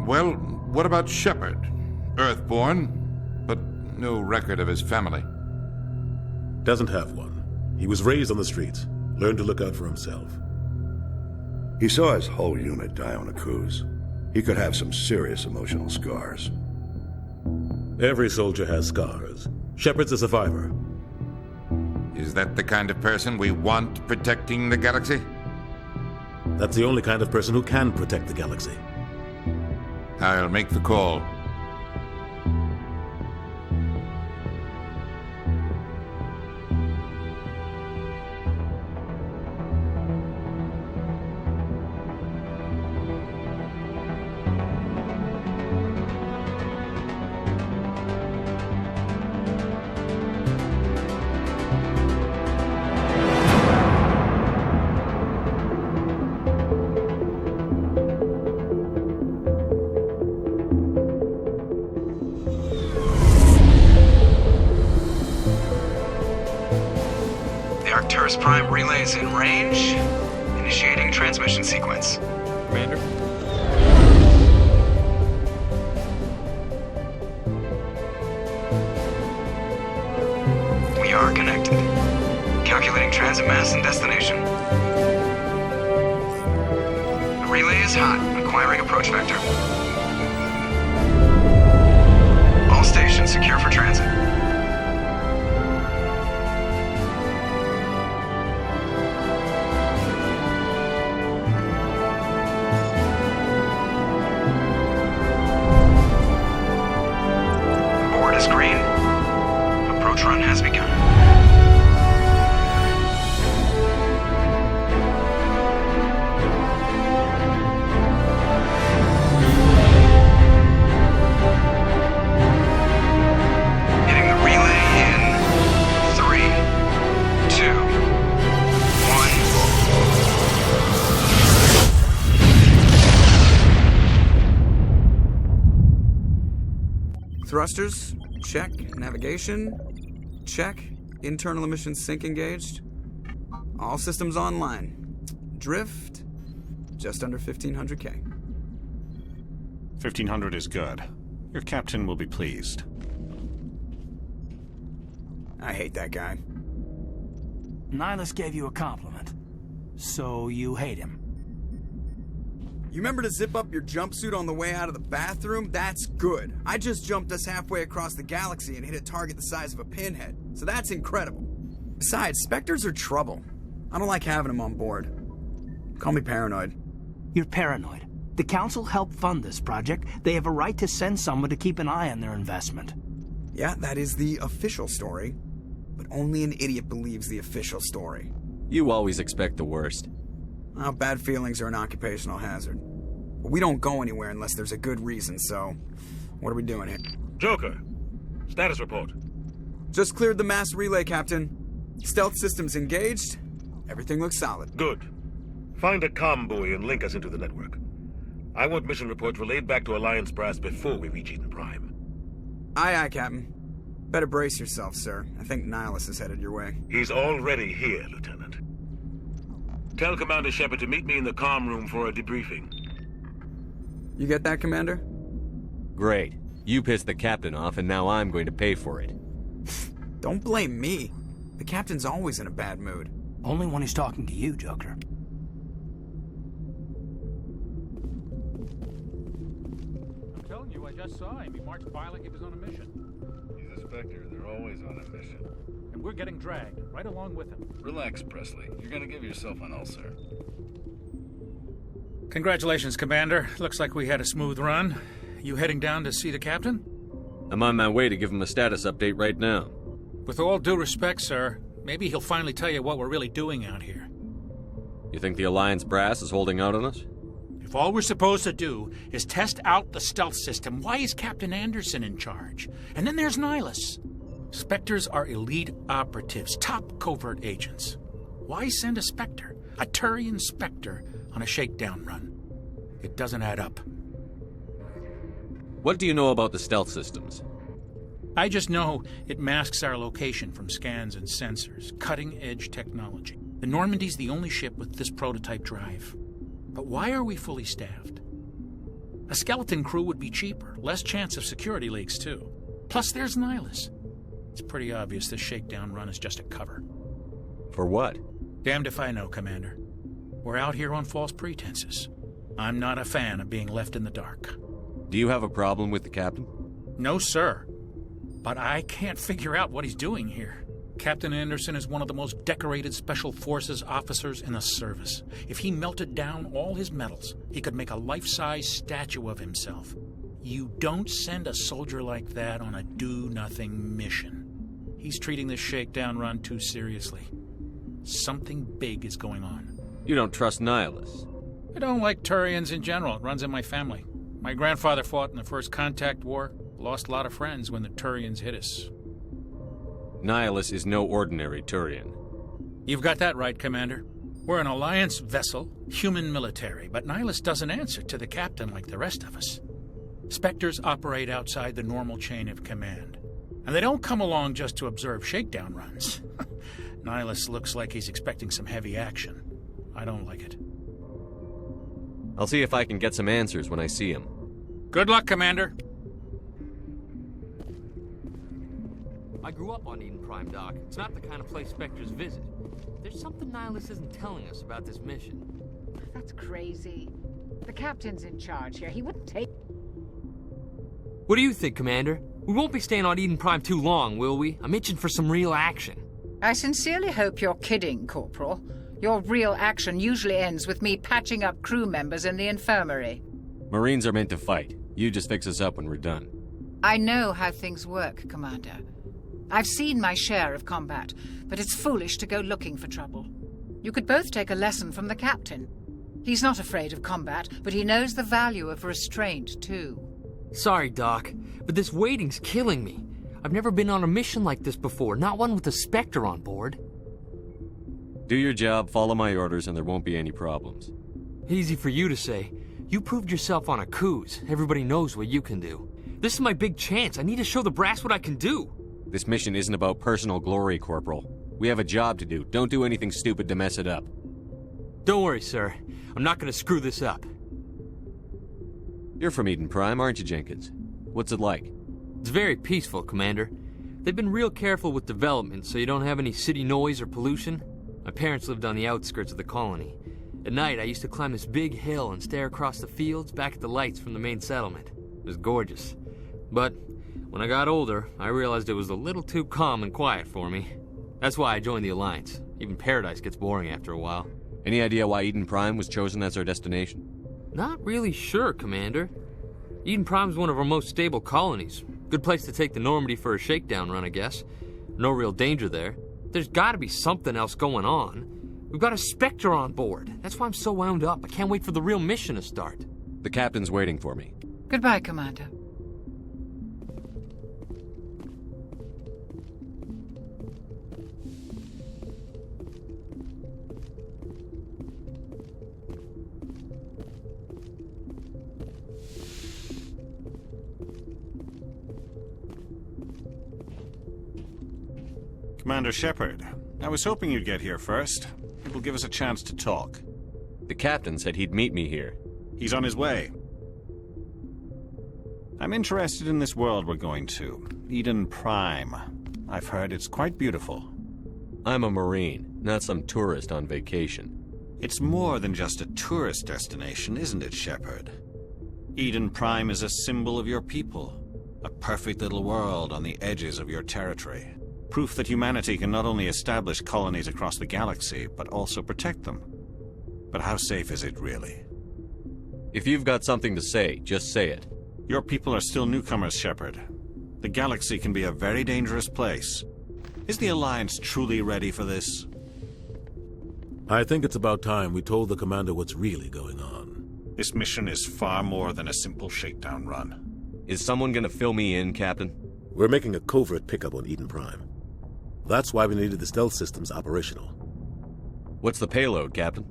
Well, what about Shepard? Earthborn, but no record of his family. Doesn't have one. He was raised on the streets. Learned to look out for himself. He saw his whole unit die on a cruise. He could have some serious emotional scars. Every soldier has scars. Shepard's a survivor. Is that the kind of person we want protecting the galaxy? That's the only kind of person who can protect the galaxy. I'll make the call. Prime relays in range. Initiating transmission sequence. Commander? We are connected. Calculating transit mass and destination. The relay is hot. Acquiring approach vector. All stations secure for transit. Run has begun. Hitting the relay in 3, 2, 1. Thrusters, check. Navigation, check. Internal emission sync engaged. All systems online. Drift, just under 1,500K. 1,500 is good. Your captain will be pleased. I hate that guy. Nihilus gave you a compliment. So you hate him. You remember to zip up your jumpsuit on the way out of the bathroom? That's good. I just jumped us halfway across the galaxy and hit a target the size of a pinhead. So that's incredible. Besides, Spectres are trouble. I don't like having them on board. Call me paranoid. You're paranoid. The Council helped fund this project. They have a right to send someone to keep an eye on their investment. Yeah, that is the official story. But only an idiot believes the official story. You always expect the worst. Well, bad feelings are an occupational hazard. But we don't go anywhere unless there's a good reason, so... What are we doing here? Joker, status report. Just cleared the mass relay, Captain. Stealth systems engaged. Everything looks solid. Good. Find a comm buoy and link us into the network. I want mission reports relayed back to Alliance brass before we reach Eden Prime. Aye, aye, Captain. Better brace yourself, sir. I think Nihilus is headed your way. He's already here, Lieutenant. Tell Commander Shepard to meet me in the comm room for a debriefing. You get that, Commander? Great. You pissed the captain off, and now I'm going to pay for it. Don't blame me. The captain's always in a bad mood. Only when he's talking to you, Joker. I'm telling you, I just saw him. He marched by like he was on a mission. He's a Spectre. They're always on a mission. And we're getting dragged, right along with him. Relax, Presley. You're gonna give yourself an ulcer. Congratulations, Commander. Looks like we had a smooth run. You heading down to see the captain? I'm on my way to give him a status update right now. With all due respect, sir, maybe he'll finally tell you what we're really doing out here. You think the Alliance brass is holding out on us? If all we're supposed to do is test out the stealth system, why is Captain Anderson in charge? And then there's Nihilus. Spectres are elite operatives, top covert agents. Why send a Spectre, a Turian Spectre, on a shakedown run? It doesn't add up. What do you know about the stealth systems? I just know it masks our location from scans and sensors. Cutting-edge technology. The Normandy's the only ship with this prototype drive. But why are we fully staffed? A skeleton crew would be cheaper, less chance of security leaks, too. Plus, there's Nihilus. It's pretty obvious this shakedown run is just a cover. For what? Damned if I know, Commander. We're out here on false pretenses. I'm not a fan of being left in the dark. Do you have a problem with the captain? No, sir. But I can't figure out what he's doing here. Captain Anderson is one of the most decorated Special Forces officers in the service. If he melted down all his medals, he could make a life-size statue of himself. You don't send a soldier like that on a do-nothing mission. He's treating this shakedown run too seriously. Something big is going on. You don't trust Nihilus? I don't like Turians in general. It runs in my family. My grandfather fought in the First Contact War. Lost a lot of friends when the Turians hit us. Nihilus is no ordinary Turian. You've got that right, Commander. We're an Alliance vessel, human military, but Nihilus doesn't answer to the captain like the rest of us. Spectres operate outside the normal chain of command. And they don't come along just to observe shakedown runs. Nihilus looks like he's expecting some heavy action. I don't like it. I'll see if I can get some answers when I see him. Good luck, Commander. I grew up on Eden Prime, Doc. It's not the kind of place Spectres visit. There's something Nihilus isn't telling us about this mission. That's crazy. The captain's in charge here. He wouldn't take... What do you think, Commander? We won't be staying on Eden Prime too long, will we? I'm itching for some real action. I sincerely hope you're kidding, Corporal. Your real action usually ends with me patching up crew members in the infirmary. Marines are meant to fight. You just fix us up when we're done. I know how things work, Commander. I've seen my share of combat, but it's foolish to go looking for trouble. You could both take a lesson from the captain. He's not afraid of combat, but he knows the value of restraint, too. Sorry, Doc, but this waiting's killing me. I've never been on a mission like this before, not one with a Spectre on board. Do your job, follow my orders, and there won't be any problems. Easy for you to say. You proved yourself on a cruise. Everybody knows what you can do. This is my big chance. I need to show the brass what I can do. This mission isn't about personal glory, Corporal. We have a job to do. Don't do anything stupid to mess it up. Don't worry, sir. I'm not going to screw this up. You're from Eden Prime, aren't you, Jenkins? What's it like? It's very peaceful, Commander. They've been real careful with development, so you don't have any city noise or pollution. My parents lived on the outskirts of the colony. At night, I used to climb this big hill and stare across the fields back at the lights from the main settlement. It was gorgeous. But when I got older, I realized it was a little too calm and quiet for me. That's why I joined the Alliance. Even Paradise gets boring after a while. Any idea why Eden Prime was chosen as our destination? Not really sure, Commander. Eden Prime's one of our most stable colonies. Good place to take the Normandy for a shakedown run, I guess. No real danger there. There's gotta be something else going on. We've got a Spectre on board. That's why I'm so wound up. I can't wait for the real mission to start. The captain's waiting for me. Goodbye, Commander. Commander Shepard, I was hoping you'd get here first. It will give us a chance to talk. The captain said he'd meet me here. He's on his way. I'm interested in this world we're going to, Eden Prime. I've heard it's quite beautiful. I'm a Marine, not some tourist on vacation. It's more than just a tourist destination, isn't it, Shepard? Eden Prime is a symbol of your people, a perfect little world on the edges of your territory. Proof that humanity can not only establish colonies across the galaxy, but also protect them. But how safe is it, really? If you've got something to say, just say it. Your people are still newcomers, Shepard. The galaxy can be a very dangerous place. Is the Alliance truly ready for this? I think it's about time we told the Commander what's really going on. This mission is far more than a simple shakedown run. Is someone gonna fill me in, Captain? We're making a covert pickup on Eden Prime. That's why we needed the stealth systems operational. What's the payload, Captain?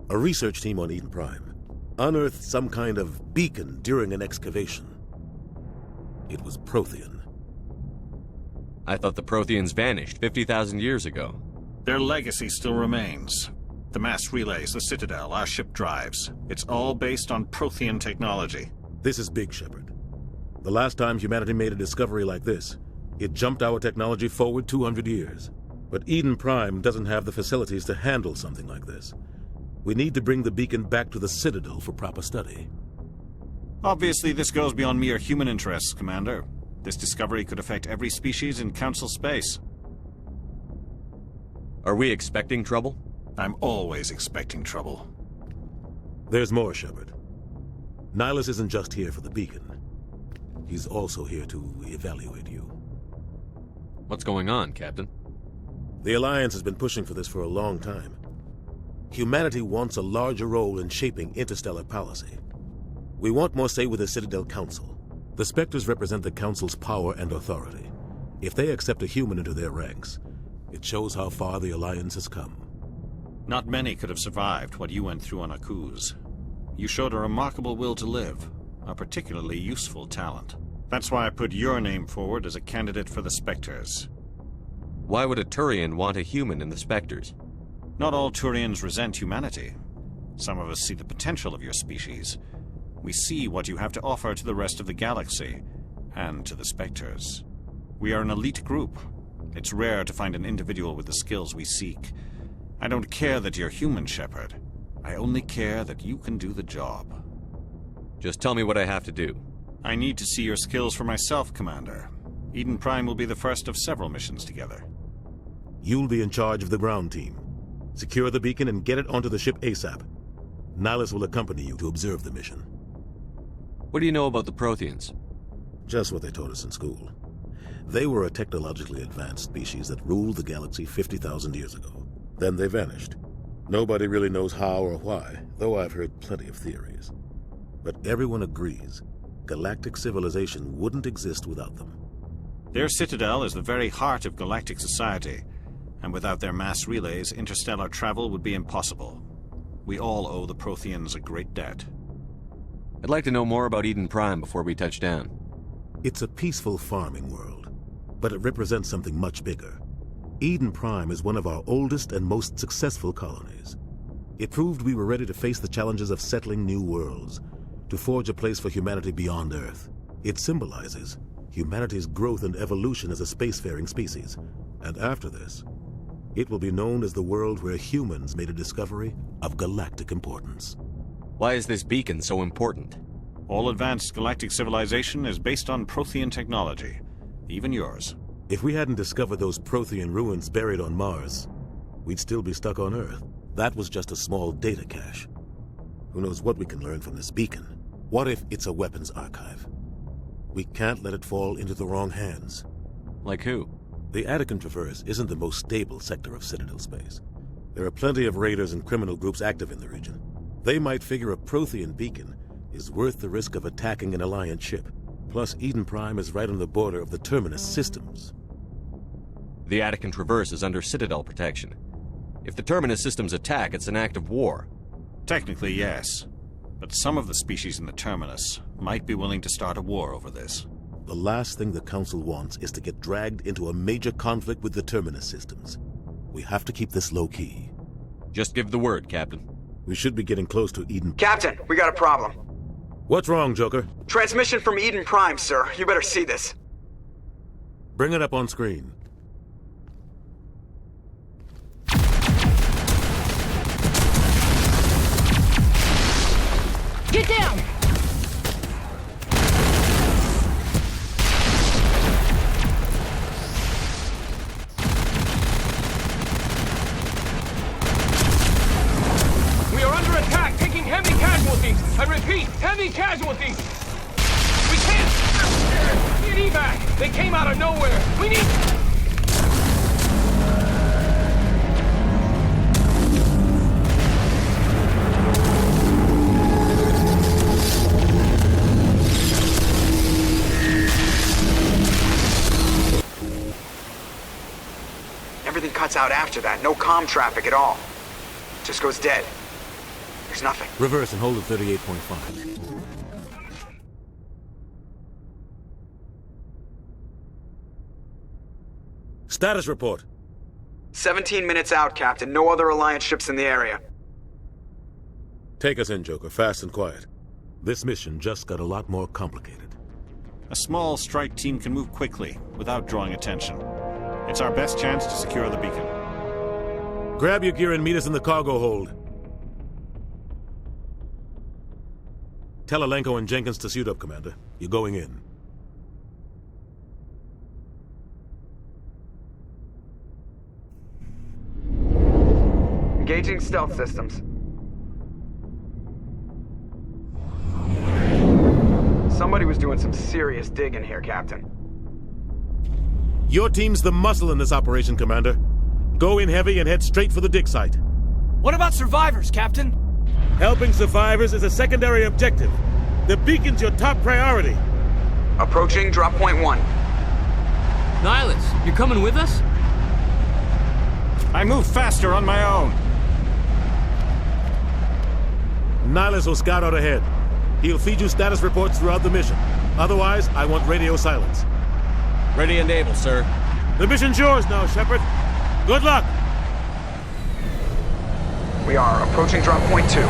A research team on Eden Prime unearthed some kind of beacon during an excavation. It was Prothean. I thought the Protheans vanished 50,000 years ago. Their legacy still remains. The mass relays, the Citadel, our ship drives. It's all based on Prothean technology. This is big, Shepard. The last time humanity made a discovery like this, it jumped our technology forward 200 years. But Eden Prime doesn't have the facilities to handle something like this. We need to bring the beacon back to the Citadel for proper study. Obviously, this goes beyond mere human interests, Commander. This discovery could affect every species in Council space. Are we expecting trouble? I'm always expecting trouble. There's more, Shepard. Nihilus isn't just here for the beacon. He's also here to evaluate you. What's going on, Captain? The Alliance has been pushing for this for a long time. Humanity wants a larger role in shaping interstellar policy. We want more say with the Citadel Council. The Spectres represent the Council's power and authority. If they accept a human into their ranks, it shows how far the Alliance has come. Not many could have survived what you went through on Akuz. You showed a remarkable will to live, a particularly useful talent. That's why I put your name forward as a candidate for the Spectres. Why would a Turian want a human in the Spectres? Not all Turians resent humanity. Some of us see the potential of your species. We see what you have to offer to the rest of the galaxy, and to the Spectres. We are an elite group. It's rare to find an individual with the skills we seek. I don't care that you're human, Shepard. I only care that you can do the job. Just tell me what I have to do. I need to see your skills for myself, Commander. Eden Prime will be the first of several missions together. You'll be in charge of the ground team. Secure the beacon and get it onto the ship ASAP. Nihilus will accompany you to observe the mission. What do you know about the Protheans? Just what they taught us in school. They were a technologically advanced species that ruled the galaxy 50,000 years ago. Then they vanished. Nobody really knows how or why, though I've heard plenty of theories. But everyone agrees galactic civilization wouldn't exist without them. Their citadel is the very heart of galactic society, and without their mass relays, interstellar travel would be impossible. We all owe the Protheans a great debt. I'd like to know more about Eden Prime before we touch down. It's a peaceful farming world, but it represents something much bigger. Eden Prime is one of our oldest and most successful colonies. It proved we were ready to face the challenges of settling new worlds, to forge a place for humanity beyond Earth. It symbolizes humanity's growth and evolution as a spacefaring species. And after this, it will be known as the world where humans made a discovery of galactic importance. Why is this beacon so important? All advanced galactic civilization is based on Prothean technology, even yours. If we hadn't discovered those Prothean ruins buried on Mars, we'd still be stuck on Earth. That was just a small data cache. Who knows what we can learn from this beacon? What if it's a weapons archive? We can't let it fall into the wrong hands. Like who? The Attican Traverse isn't the most stable sector of Citadel space. There are plenty of raiders and criminal groups active in the region. They might figure a Prothean beacon is worth the risk of attacking an Alliance ship. Plus, Eden Prime is right on the border of the Terminus systems. The Attican Traverse is under Citadel protection. If the Terminus systems attack, it's an act of war. Technically, yes. But some of the species in the Terminus might be willing to start a war over this. The last thing the Council wants is to get dragged into a major conflict with the Terminus systems. We have to keep this low-key. Just give the word, Captain. We should be getting close to Eden. Captain, we got a problem. What's wrong, Joker? Transmission from Eden Prime, sir. You better see this. Bring it up on screen. Get down! We are under attack, taking heavy casualties. I repeat, heavy casualties. We can't get evac. They came out of nowhere. We need... Everything cuts out after that. No comm traffic at all. Just goes dead. There's nothing. Reverse and hold at 38.5. Status report. 17 minutes out, Captain. No other Alliance ships in the area. Take us in, Joker. Fast and quiet. This mission just got a lot more complicated. A small strike team can move quickly, without drawing attention. It's our best chance to secure the beacon. Grab your gear and meet us in the cargo hold. Tell Alenko and Jenkins to suit up, Commander. You're going in. Engaging stealth systems. Somebody was doing some serious digging here, Captain. Your team's the muscle in this operation, Commander. Go in heavy and head straight for the dig site. What about survivors, Captain? Helping survivors is a secondary objective. The beacon's your top priority. Approaching drop point 1. Nihilus, you're coming with us? I move faster on my own. Nihilus will scout out ahead. He'll feed you status reports throughout the mission. Otherwise, I want radio silence. Ready and able, sir. The mission's yours now, Shepard. Good luck! We are approaching drop point 2.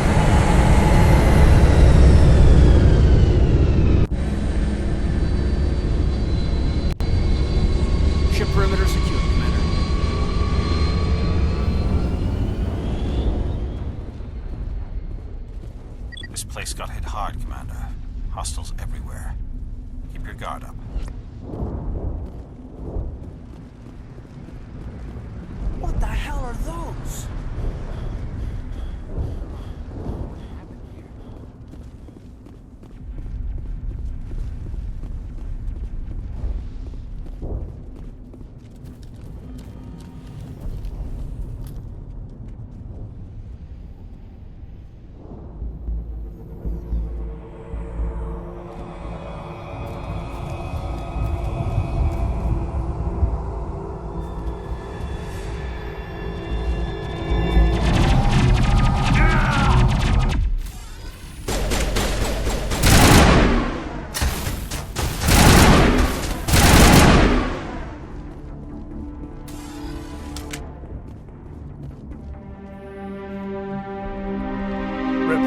Ship perimeter secure, Commander. This place got hit hard, Commander. Hostiles everywhere. Keep your guard up. What the hell are those?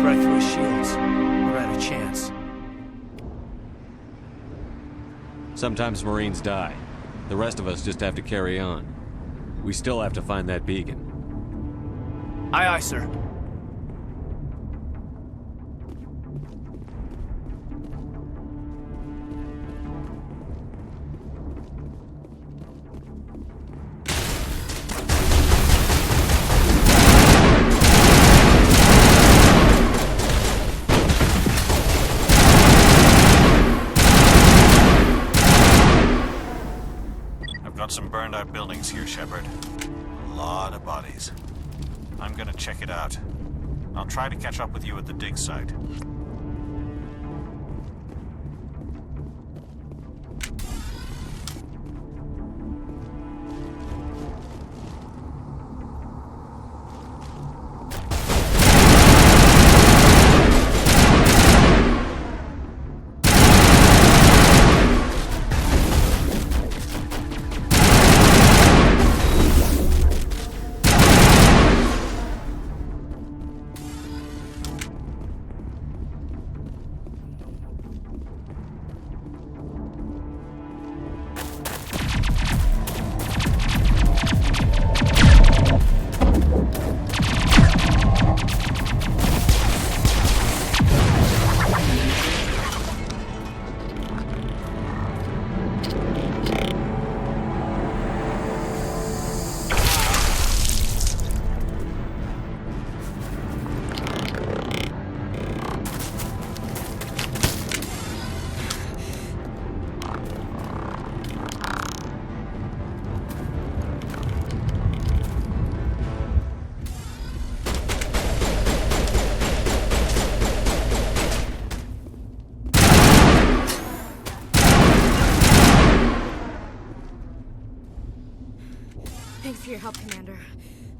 Right through his shields. We're at a chance. Sometimes Marines die. The rest of us just have to carry on. We still have to find that beacon. Aye, aye, sir. Some burned out buildings here, Shepard. A lot of bodies. I'm gonna check it out. I'll try to catch up with you at the dig site. Thanks for your help, Commander.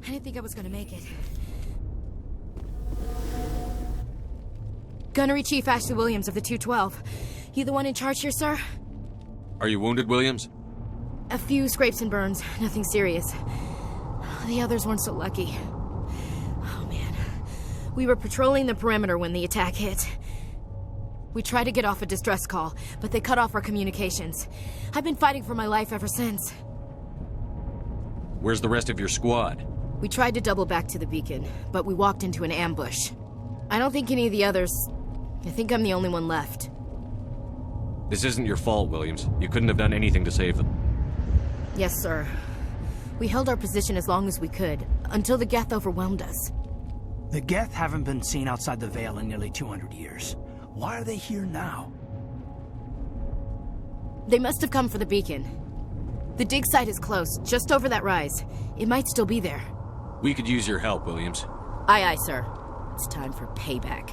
I didn't think I was gonna make it. Gunnery Chief Ashley Williams of the 212. You the one in charge here, sir? Are you wounded, Williams? A few scrapes and burns. Nothing serious. The others weren't so lucky. Oh, man. We were patrolling the perimeter when the attack hit. We tried to get off a distress call, but they cut off our communications. I've been fighting for my life ever since. Where's the rest of your squad? We tried to double back to the beacon, but we walked into an ambush. I don't think any of the others... I think I'm the only one left. This isn't your fault, Williams. You couldn't have done anything to save them. Yes, sir. We held our position as long as we could, until the Geth overwhelmed us. The Geth haven't been seen outside the Veil in nearly 200 years. Why are they here now? They must have come for the beacon. The dig site is close, just over that rise. It might still be there. We could use your help, Williams. Aye, aye, sir. It's time for payback.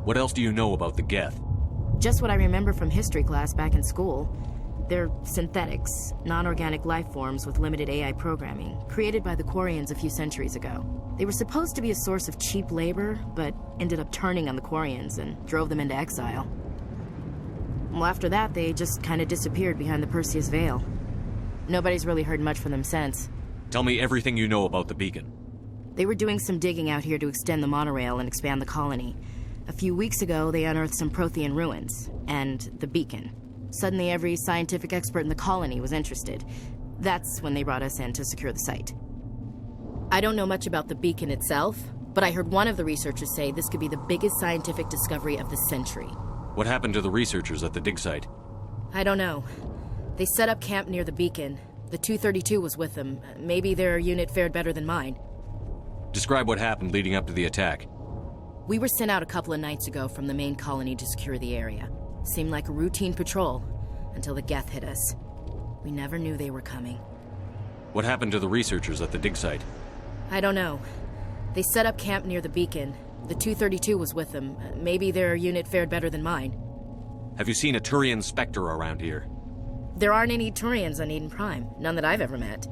What else do you know about the Geth? Just what I remember from history class back in school. They're synthetics, non-organic life forms with limited AI programming, created by the Quarians a few centuries ago. They were supposed to be a source of cheap labor, but ended up turning on the Quarians and drove them into exile. Well, after that, they just kind of disappeared behind the Perseus Veil. Nobody's really heard much from them since. Tell me everything you know about the beacon. They were doing some digging out here to extend the monorail and expand the colony. A few weeks ago, they unearthed some Prothean ruins, and the beacon. Suddenly, every scientific expert in the colony was interested. That's when they brought us in to secure the site. I don't know much about the beacon itself, but I heard one of the researchers say this could be the biggest scientific discovery of the century. What happened to the researchers at the dig site? I don't know. They set up camp near the beacon. The 232 was with them. Maybe their unit fared better than mine. Describe what happened leading up to the attack. We were sent out a couple of nights ago from the main colony to secure the area. Seemed like a routine patrol, until the Geth hit us. We never knew they were coming. What happened to the researchers at the dig site? I don't know. They set up camp near the beacon. The 232 was with them. Maybe their unit fared better than mine. Have you seen a Turian Spectre around here? There aren't any Turians on Eden Prime. None that I've ever met.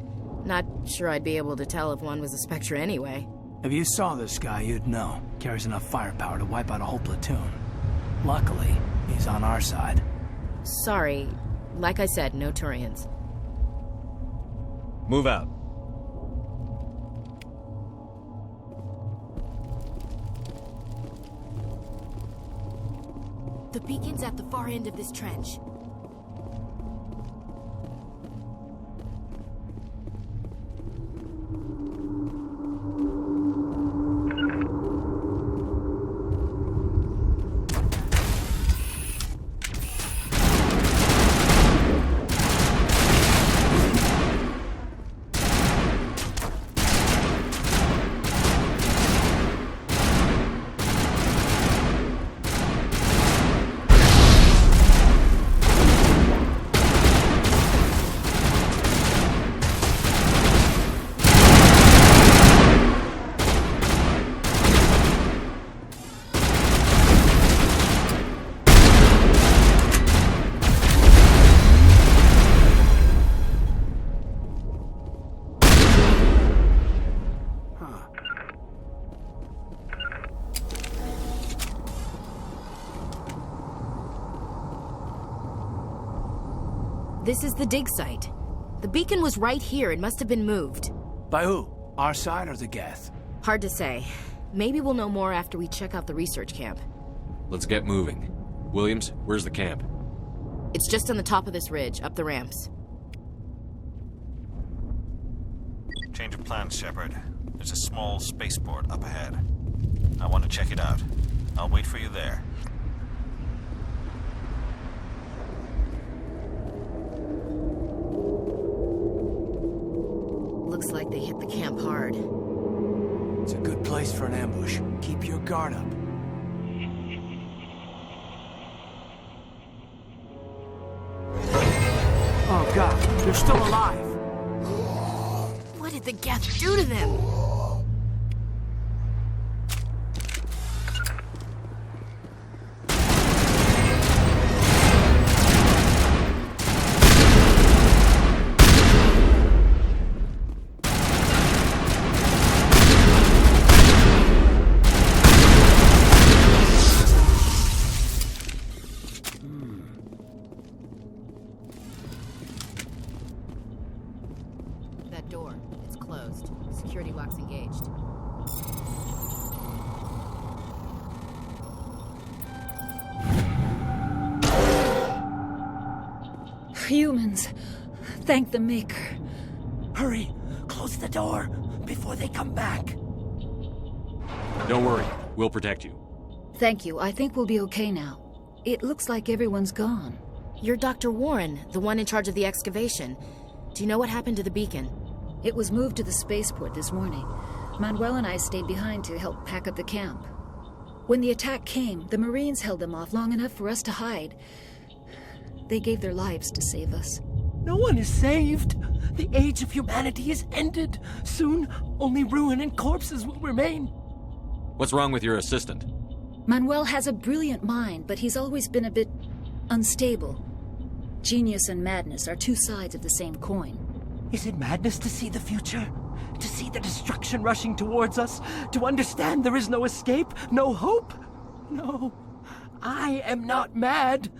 Not sure I'd be able to tell if one was a Spectre anyway. If you saw this guy, you'd know. Carries enough firepower to wipe out a whole platoon. Luckily, he's on our side. Sorry. Like I said, no Turians. Move out. The beacon's at the far end of this trench. This is the dig site. The beacon was right here. It must have been moved. By who? Our side or the Geth? Hard to say. Maybe we'll know more after we check out the research camp. Let's get moving. Williams, where's the camp? It's just on the top of this ridge, up the ramps. Change of plans, Shepard. There's a small spaceport up ahead. I want to check it out. I'll wait for you there. Looks like they hit the camp hard. It's a good place for an ambush. Keep your guard up. Oh god, they're still alive! What did the Geth do to them? That door, it's closed. Security locks engaged. humans. Thank the Maker. Hurry! Close the door before they come back. Don't worry. We'll protect you. Thank you. I think we'll be okay now. It looks like everyone's gone. You're Dr. Warren, the one in charge of the excavation. Do you know what happened to the beacon? It was moved to the spaceport this morning. Manuel and I stayed behind to help pack up the camp. When the attack came, the Marines held them off long enough for us to hide. They gave their lives to save us. No one is saved. The age of humanity is ended. Soon, only ruin and corpses will remain. What's wrong with your assistant? Manuel has a brilliant mind, but he's always been a bit unstable. Genius and madness are two sides of the same coin. Is it madness to see the future? To see the destruction rushing towards us? To understand there is no escape? No hope? No. I am not mad.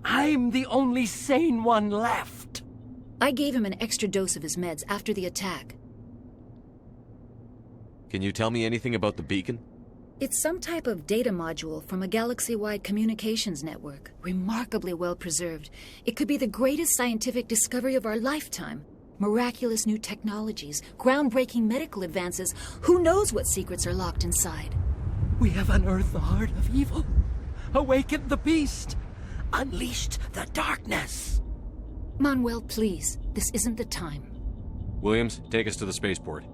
I'm the only sane one left. I gave him an extra dose of his meds after the attack. Can you tell me anything about the beacon? It's some type of data module from a galaxy-wide communications network. Remarkably well preserved. It could be the greatest scientific discovery of our lifetime. Miraculous new technologies, groundbreaking medical advances. Who knows what secrets are locked inside? We have unearthed the heart of evil, awakened the beast, unleashed the darkness. Manuel, please. This isn't the time. Williams, take us to the spaceport.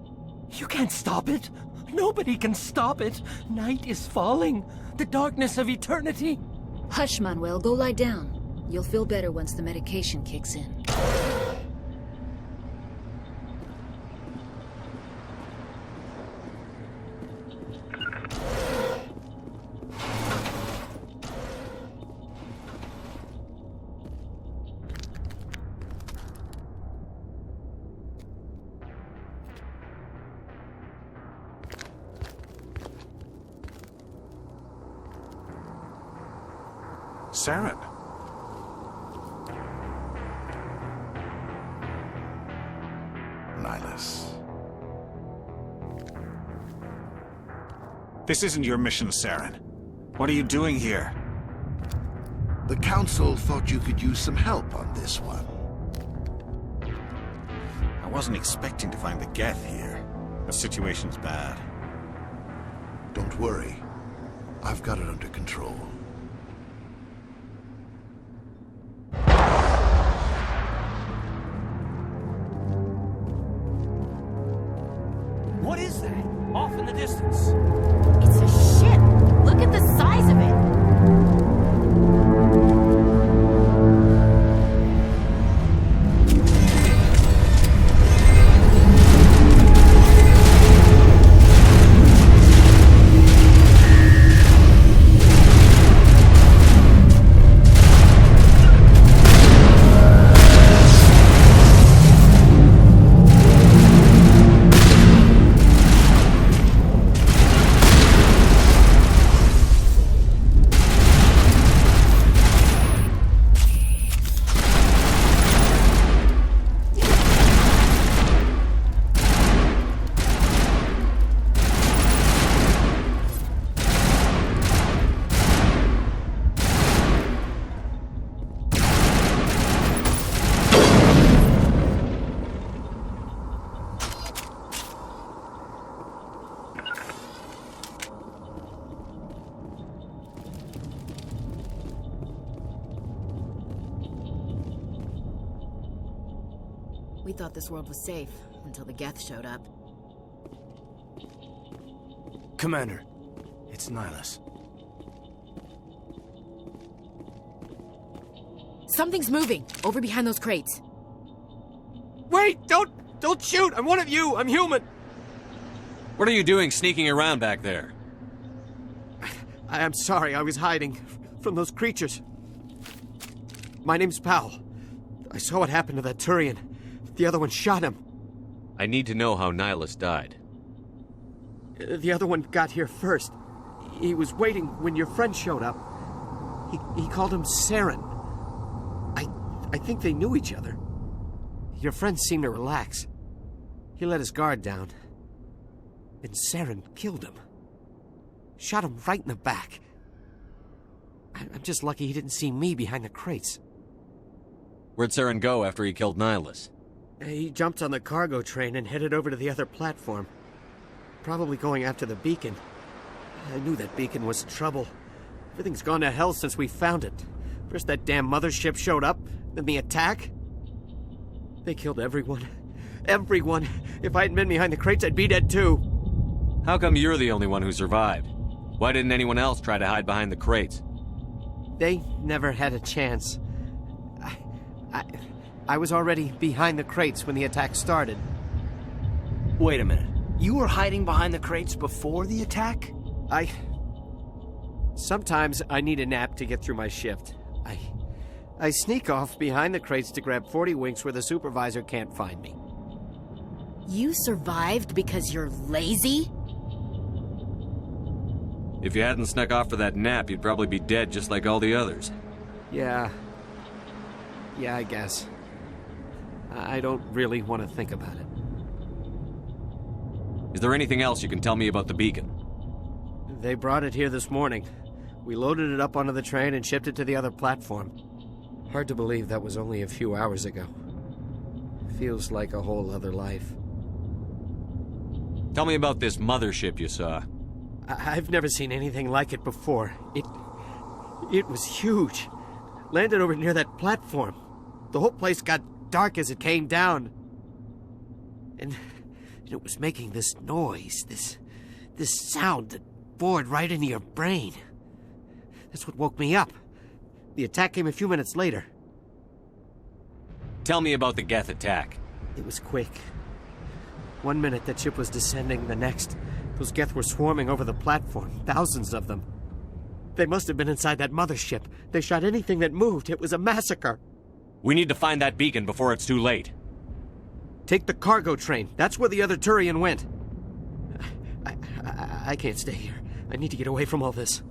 You can't stop it. Nobody can stop it. Night is falling. The darkness of eternity. Hush, Manuel. Go lie down. You'll feel better once the medication kicks in. Saren. Nihilus. This isn't your mission, Saren. What are you doing here? The Council thought you could use some help on this one. I wasn't expecting to find the Geth here. The situation's bad. Don't worry. I've got it under control. What is that? Off in the distance. It's a ship. Look at the size of it. We thought this world was safe until the Geth showed up. Commander, it's Nihilus. Something's moving over behind those crates. Wait! Don't shoot! I'm one of you! I'm human! What are you doing sneaking around back there? I'm sorry, I was hiding from those creatures. My name's Powell. I saw what happened to that Turian. The other one shot him. I need to know how Nihilus died. The other one got here first. He was waiting when your friend showed up. He called him Saren. I think they knew each other. Your friend seemed to relax. He let his guard down. And Saren killed him. Shot him right in the back. I'm just lucky he didn't see me behind the crates. Where'd Saren go after he killed Nihilus? He jumped on the cargo train and headed over to the other platform. Probably going after the beacon. I knew that beacon was trouble. Everything's gone to hell since we found it. First that damn mothership showed up, then the attack. They killed everyone. Everyone. If I hadn't been behind the crates, I'd be dead too. How come you're the only one who survived? Why didn't anyone else try to hide behind the crates? They never had a chance. I was already behind the crates when the attack started. Wait a minute. You were hiding behind the crates before the attack? Sometimes I need a nap to get through my shift. I sneak off behind the crates to grab 40 winks where the supervisor can't find me. You survived because you're lazy? If you hadn't snuck off for that nap, you'd probably be dead just like all the others. Yeah, I guess. I don't really want to think about it. Is there anything else you can tell me about the beacon? They brought it here this morning. We loaded it up onto the train and shipped it to the other platform. Hard to believe that was only a few hours ago. Feels like a whole other life. Tell me about this mothership you saw. I've never seen anything like it before. It was huge. Landed over near that platform. The whole place got dark as it came down. And it was making this noise, this sound that bored right into your brain. That's what woke me up. The attack came a few minutes later. Tell me about the Geth attack. It was quick. 1 minute that ship was descending, the next, those Geth were swarming over the platform, thousands of them. They must have been inside that mothership. They shot anything that moved. It was a massacre. We need to find that beacon before it's too late. Take the cargo train. That's where the other Turian went. I can't stay here. I need to get away from all this.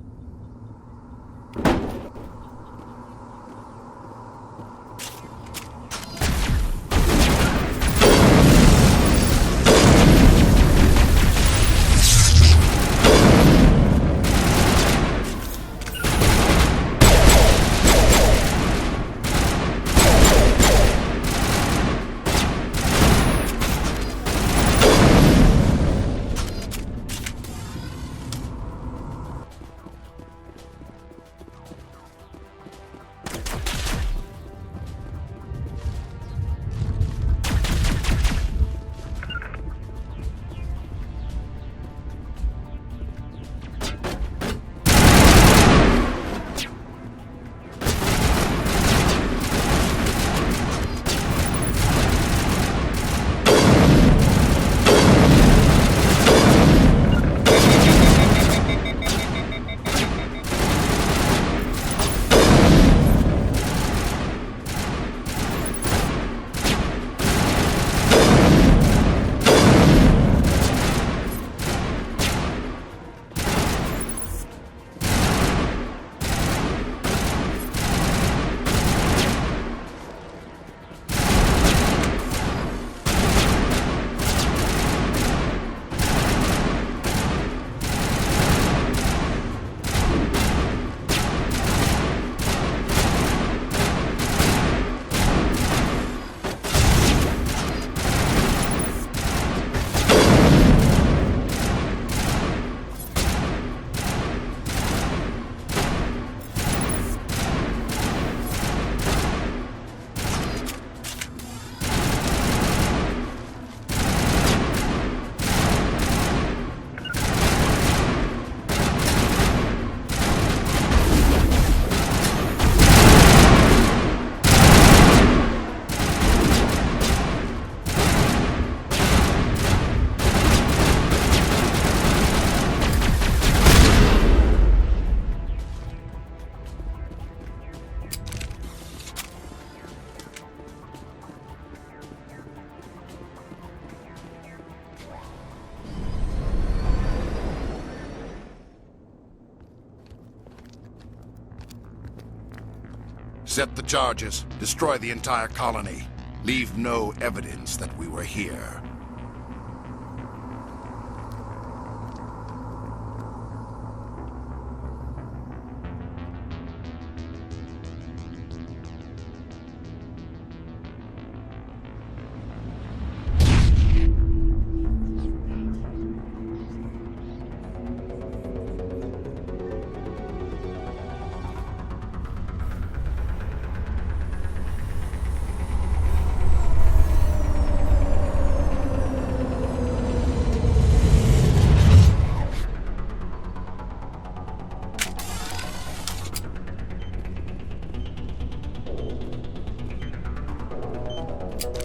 Set the charges. Destroy the entire colony. Leave no evidence that we were here.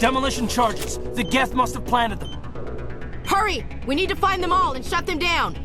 Demolition charges. The Geth must have planted them. Hurry! We need to find them all and shut them down!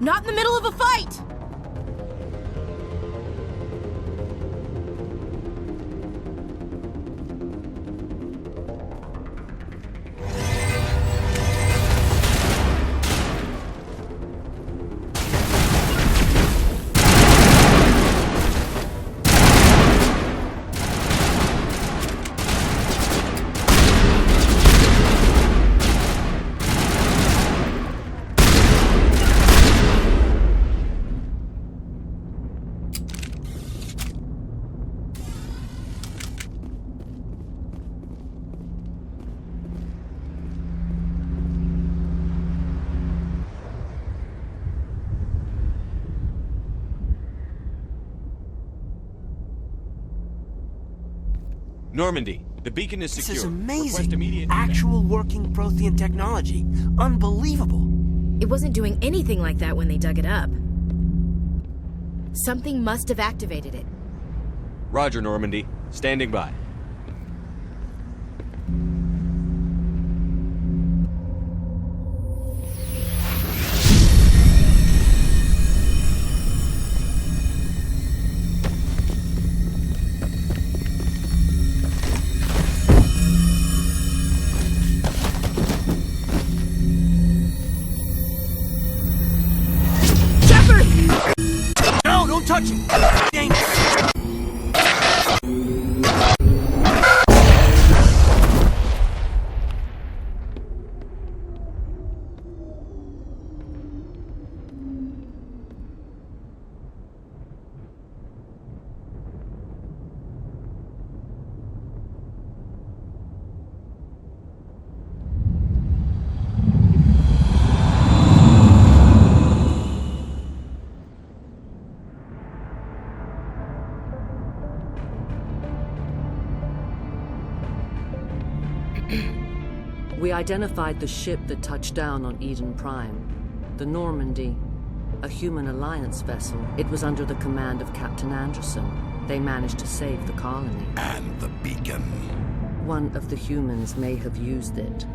Not in the middle of a fight! Normandy, the beacon is secure. This is amazing. Request immediate Actual working Prothean technology. Unbelievable. It wasn't doing anything like that when they dug it up. Something must have activated it. Roger, Normandy. Standing by. Don't touch it! Dangerous! We identified the ship that touched down on Eden Prime. The Normandy. A human alliance vessel. It was under the command of Captain Anderson. They managed to save the colony. And the beacon. One of the humans may have used it.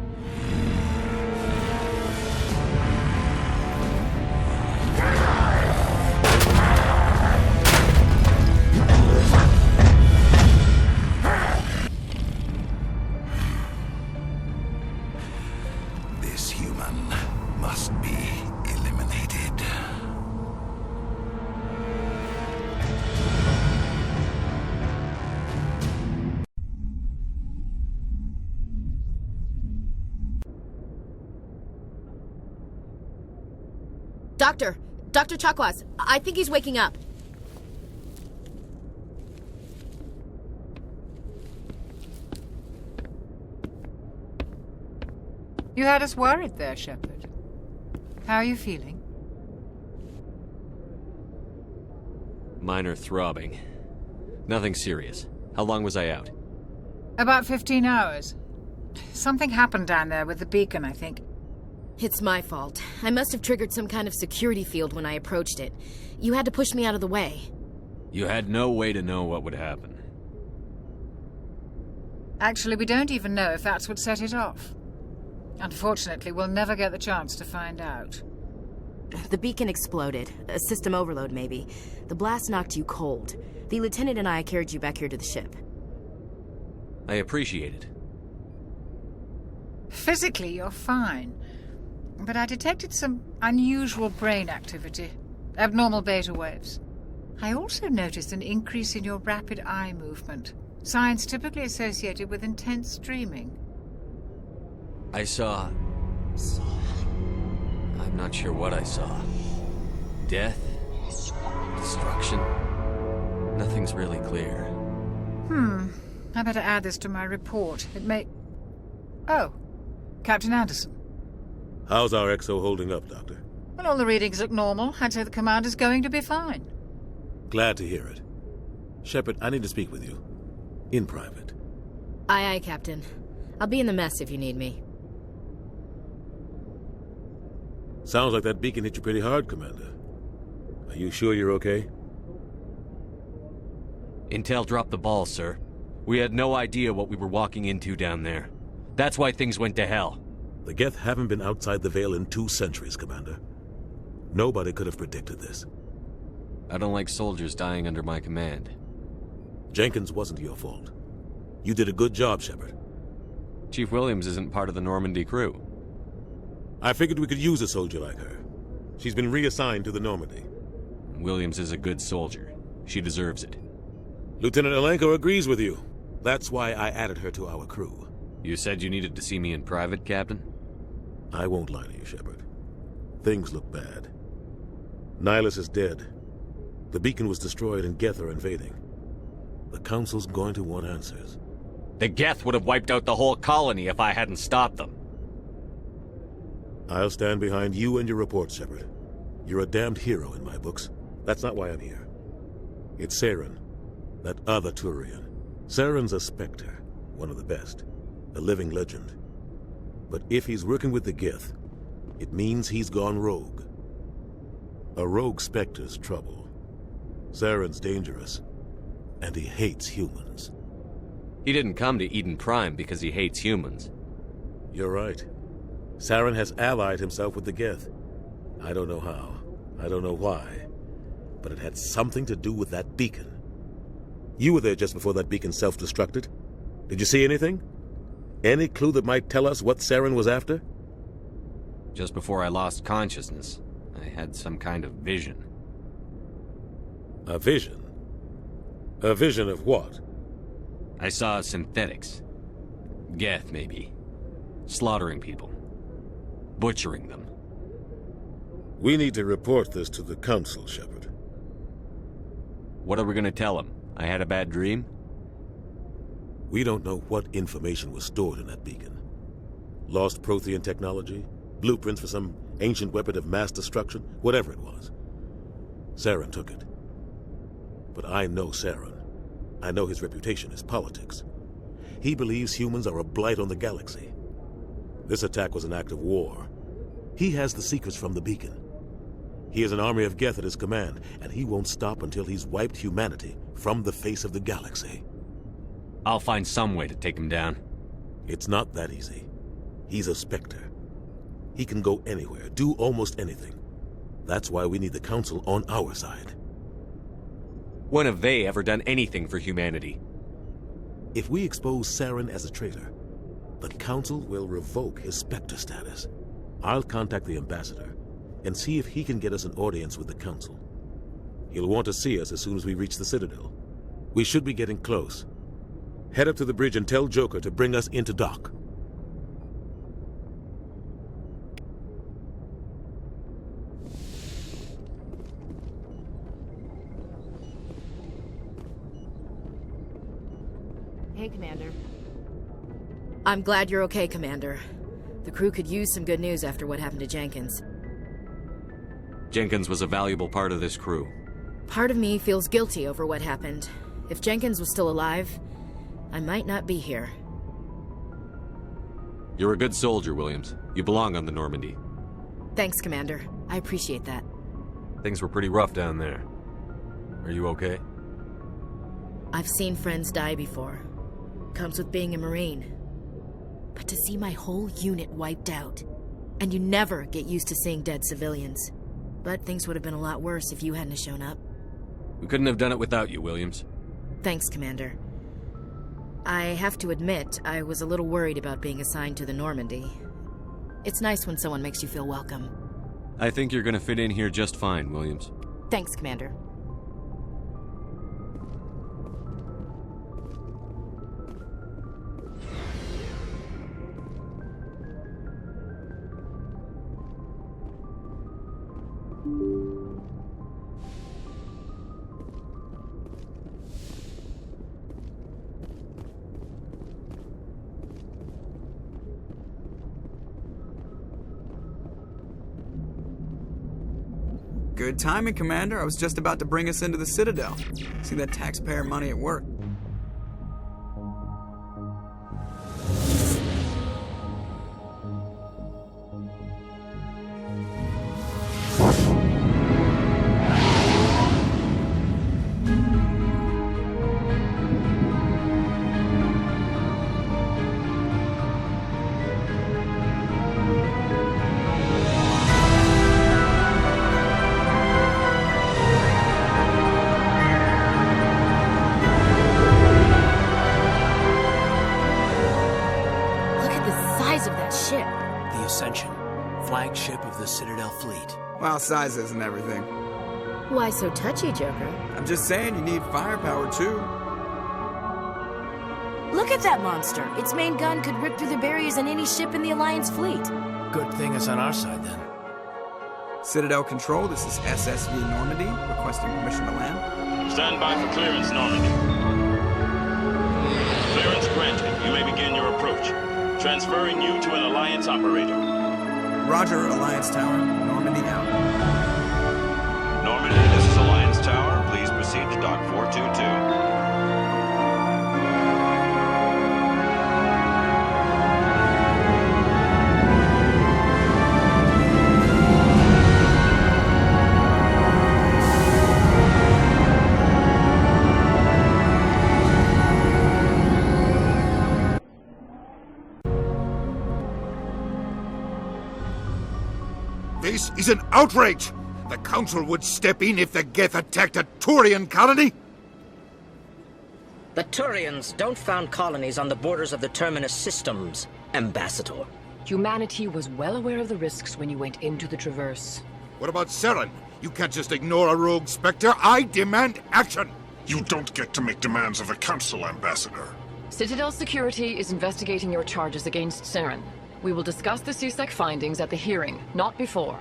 Dr. Chakwas, I think he's waking up. You had us worried there, Shepard. How are you feeling? Minor throbbing. Nothing serious. How long was I out? About 15 hours. Something happened down there with the beacon, I think. It's my fault. I must have triggered some kind of security field when I approached it. You had to push me out of the way. You had no way to know what would happen. Actually, we don't even know if that's what set it off. Unfortunately, we'll never get the chance to find out. The beacon exploded. A system overload, maybe. The blast knocked you cold. The lieutenant and I carried you back here to the ship. I appreciate it. Physically, you're fine. But I detected some unusual brain activity. Abnormal beta waves. I also noticed an increase in your rapid eye movement. Signs typically associated with intense dreaming. I saw... I'm not sure what I saw. Death? Destruction? Nothing's really clear. I better add this to my report. It may... Oh, Captain Anderson. How's our EXO holding up, Doctor? Well, all the readings look normal. I'd say the commander's going to be fine. Glad to hear it. Shepard, I need to speak with you. In private. Aye, aye, Captain. I'll be in the mess if you need me. Sounds like that beacon hit you pretty hard, Commander. Are you sure you're okay? Intel dropped the ball, sir. We had no idea what we were walking into down there. That's why things went to hell. The Geth haven't been outside the Veil in 2 centuries, Commander. Nobody could have predicted this. I don't like soldiers dying under my command. Jenkins wasn't your fault. You did a good job, Shepard. Chief Williams isn't part of the Normandy crew. I figured we could use a soldier like her. She's been reassigned to the Normandy. Williams is a good soldier. She deserves it. Lieutenant Alenko agrees with you. That's why I added her to our crew. You said you needed to see me in private, Captain? I won't lie to you, Shepard. Things look bad. Nihilus is dead. The beacon was destroyed and Geth are invading. The Council's going to want answers. The Geth would have wiped out the whole colony if I hadn't stopped them. I'll stand behind you and your report, Shepard. You're a damned hero in my books. That's not why I'm here. It's Saren, that other Turian. Saren's a Spectre, one of the best, a living legend. But if he's working with the Geth, it means he's gone rogue. A rogue Spectre's trouble. Saren's dangerous, and he hates humans. He didn't come to Eden Prime because he hates humans. You're right. Saren has allied himself with the Geth. I don't know how. I don't know why. But it had something to do with that beacon. You were there just before that beacon self-destructed. Did you see anything? Any clue that might tell us what Saren was after? Just before I lost consciousness, I had some kind of vision. A vision? A vision of what? I saw synthetics. Geth, maybe. Slaughtering people. Butchering them. We need to report this to the Council, Shepard. What are we going to tell them? I had a bad dream? We don't know what information was stored in that beacon. Lost Prothean technology? Blueprints for some ancient weapon of mass destruction? Whatever it was. Saren took it. But I know Saren. I know his reputation is politics. He believes humans are a blight on the galaxy. This attack was an act of war. He has the secrets from the beacon. He has an army of Geth at his command, and he won't stop until he's wiped humanity from the face of the galaxy. I'll find some way to take him down. It's not that easy. He's a Spectre. He can go anywhere, do almost anything. That's why we need the Council on our side. When have they ever done anything for humanity? If we expose Saren as a traitor, the Council will revoke his Spectre status. I'll contact the Ambassador and see if he can get us an audience with the Council. He'll want to see us as soon as we reach the Citadel. We should be getting close. Head up to the bridge and tell Joker to bring us into dock. Hey, Commander. I'm glad you're okay, Commander. The crew could use some good news after what happened to Jenkins. Jenkins was a valuable part of this crew. Part of me feels guilty over what happened. If Jenkins was still alive, I might not be here. You're a good soldier, Williams. You belong on the Normandy. Thanks, Commander. I appreciate that. Things were pretty rough down there. Are you okay? I've seen friends die before. Comes with being a Marine. But to see my whole unit wiped out, and you never get used to seeing dead civilians. But things would have been a lot worse if you hadn't shown up. We couldn't have done it without you, Williams. Thanks, Commander. I have to admit, I was a little worried about being assigned to the Normandy. It's nice when someone makes you feel welcome. I think you're gonna fit in here just fine, Williams. Thanks, Commander. Good timing, Commander. I was just about to bring us into the Citadel. See that taxpayer money at work. Flagship of the Citadel fleet. Well, size isn't everything. Why so touchy, Joker? I'm just saying you need firepower, too. Look at that monster. Its main gun could rip through the barriers in any ship in the Alliance fleet. Good thing it's on our side, then. Citadel Control, this is SSV Normandy, requesting permission to land. Stand by for clearance, Normandy. Clearance granted. You may begin your approach. Transferring you to an Alliance operator. Roger, Alliance Tower. Normandy out. Normandy, this is Alliance Tower. Please proceed to Dock 422. This is an outrage! The Council would step in if the Geth attacked a Turian colony? The Turians don't found colonies on the borders of the Terminus systems, Ambassador. Humanity was well aware of the risks when you went into the Traverse. What about Saren? You can't just ignore a rogue Spectre. I demand action! You don't get to make demands of the Council, Ambassador. Citadel Security is investigating your charges against Saren. We will discuss the CSEC findings at the hearing, not before.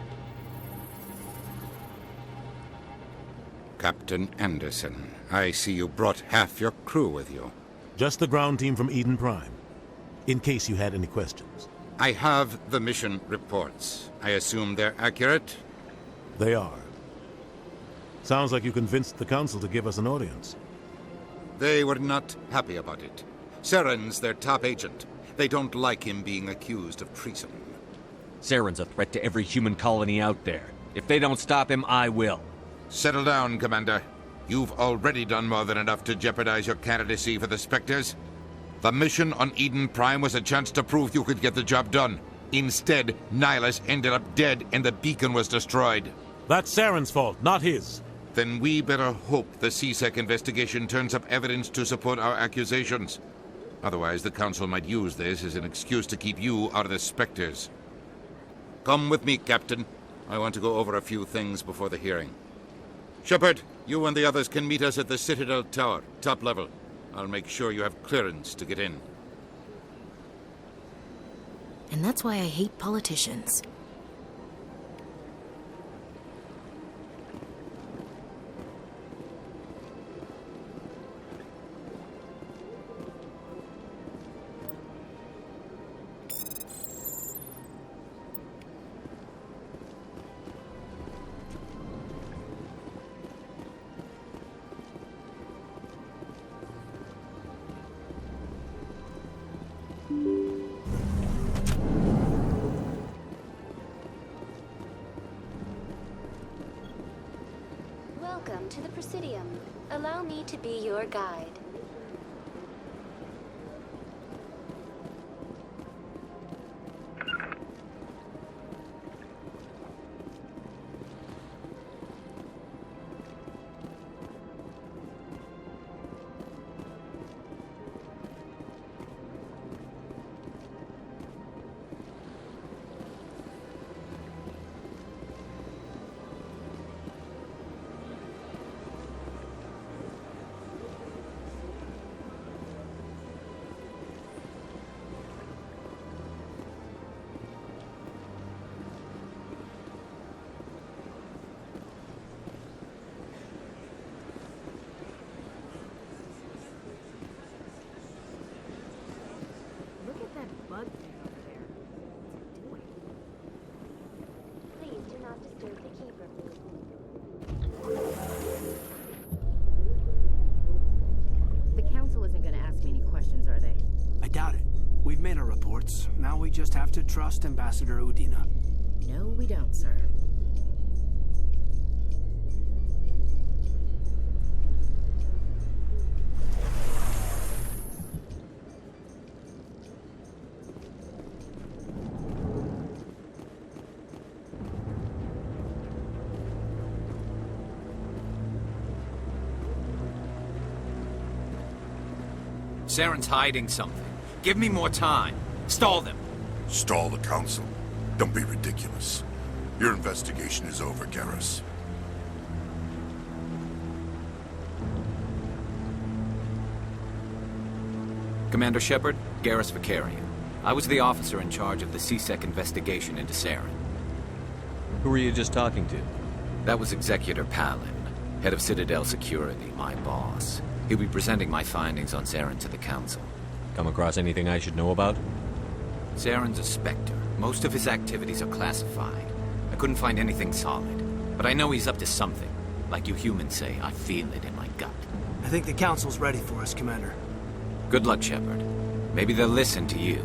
Captain Anderson, I see you brought half your crew with you. Just the ground team from Eden Prime, in case you had any questions. I have the mission reports. I assume they're accurate? They are. Sounds like you convinced the Council to give us an audience. They were not happy about it. Saren's their top agent. They don't like him being accused of treason. Saren's a threat to every human colony out there. If they don't stop him, I will. Settle down, Commander. You've already done more than enough to jeopardize your candidacy for the Spectres. The mission on Eden Prime was a chance to prove you could get the job done. Instead, Nihilus ended up dead and the beacon was destroyed. That's Saren's fault, not his. Then we better hope the CSEC investigation turns up evidence to support our accusations. Otherwise, the Council might use this as an excuse to keep you out of the Spectres. Come with me, Captain. I want to go over a few things before the hearing. Shepard, you and the others can meet us at the Citadel Tower, top level. I'll make sure you have clearance to get in. And that's why I hate politicians. Welcome to the Presidium. Allow me to be your guide. Made our reports. Now we just have to trust Ambassador Udina. No, we don't, sir. Saren's hiding something. Give me more time. Stall them. Stall the Council? Don't be ridiculous. Your investigation is over, Garrus. Commander Shepard, Garrus Vicarian. I was the officer in charge of the CSEC investigation into Saren. Who were you just talking to? That was Executor Palin, head of Citadel Security, my boss. He'll be presenting my findings on Saren to the Council. Come across anything I should know about? Saren's a Spectre. Most of his activities are classified. I couldn't find anything solid. But I know he's up to something. Like you humans say, I feel it in my gut. I think the Council's ready for us, Commander. Good luck, Shepard. Maybe they'll listen to you.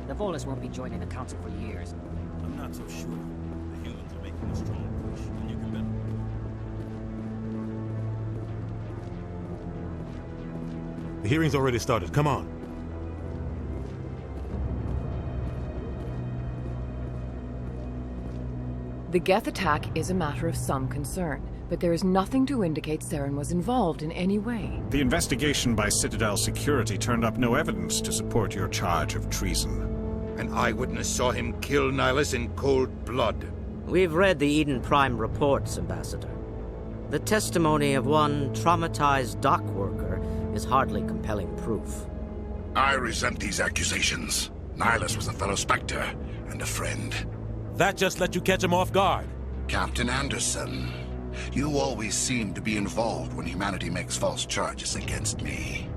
The Volus won't be joining the Council for years. I'm not so sure. The humans are making a strong push, and you can bet. The hearing's already started. Come on. The Geth attack is a matter of some concern, but there is nothing to indicate Saren was involved in any way. The investigation by Citadel Security turned up no evidence to support your charge of treason. An eyewitness saw him kill Nihilus in cold blood. We've read the Eden Prime reports, Ambassador. The testimony of one traumatized dock worker is hardly compelling proof. I resent these accusations. Nihilus was a fellow Spectre and a friend. That just let you catch him off guard. Captain Anderson, you always seem to be involved when humanity makes false charges against me.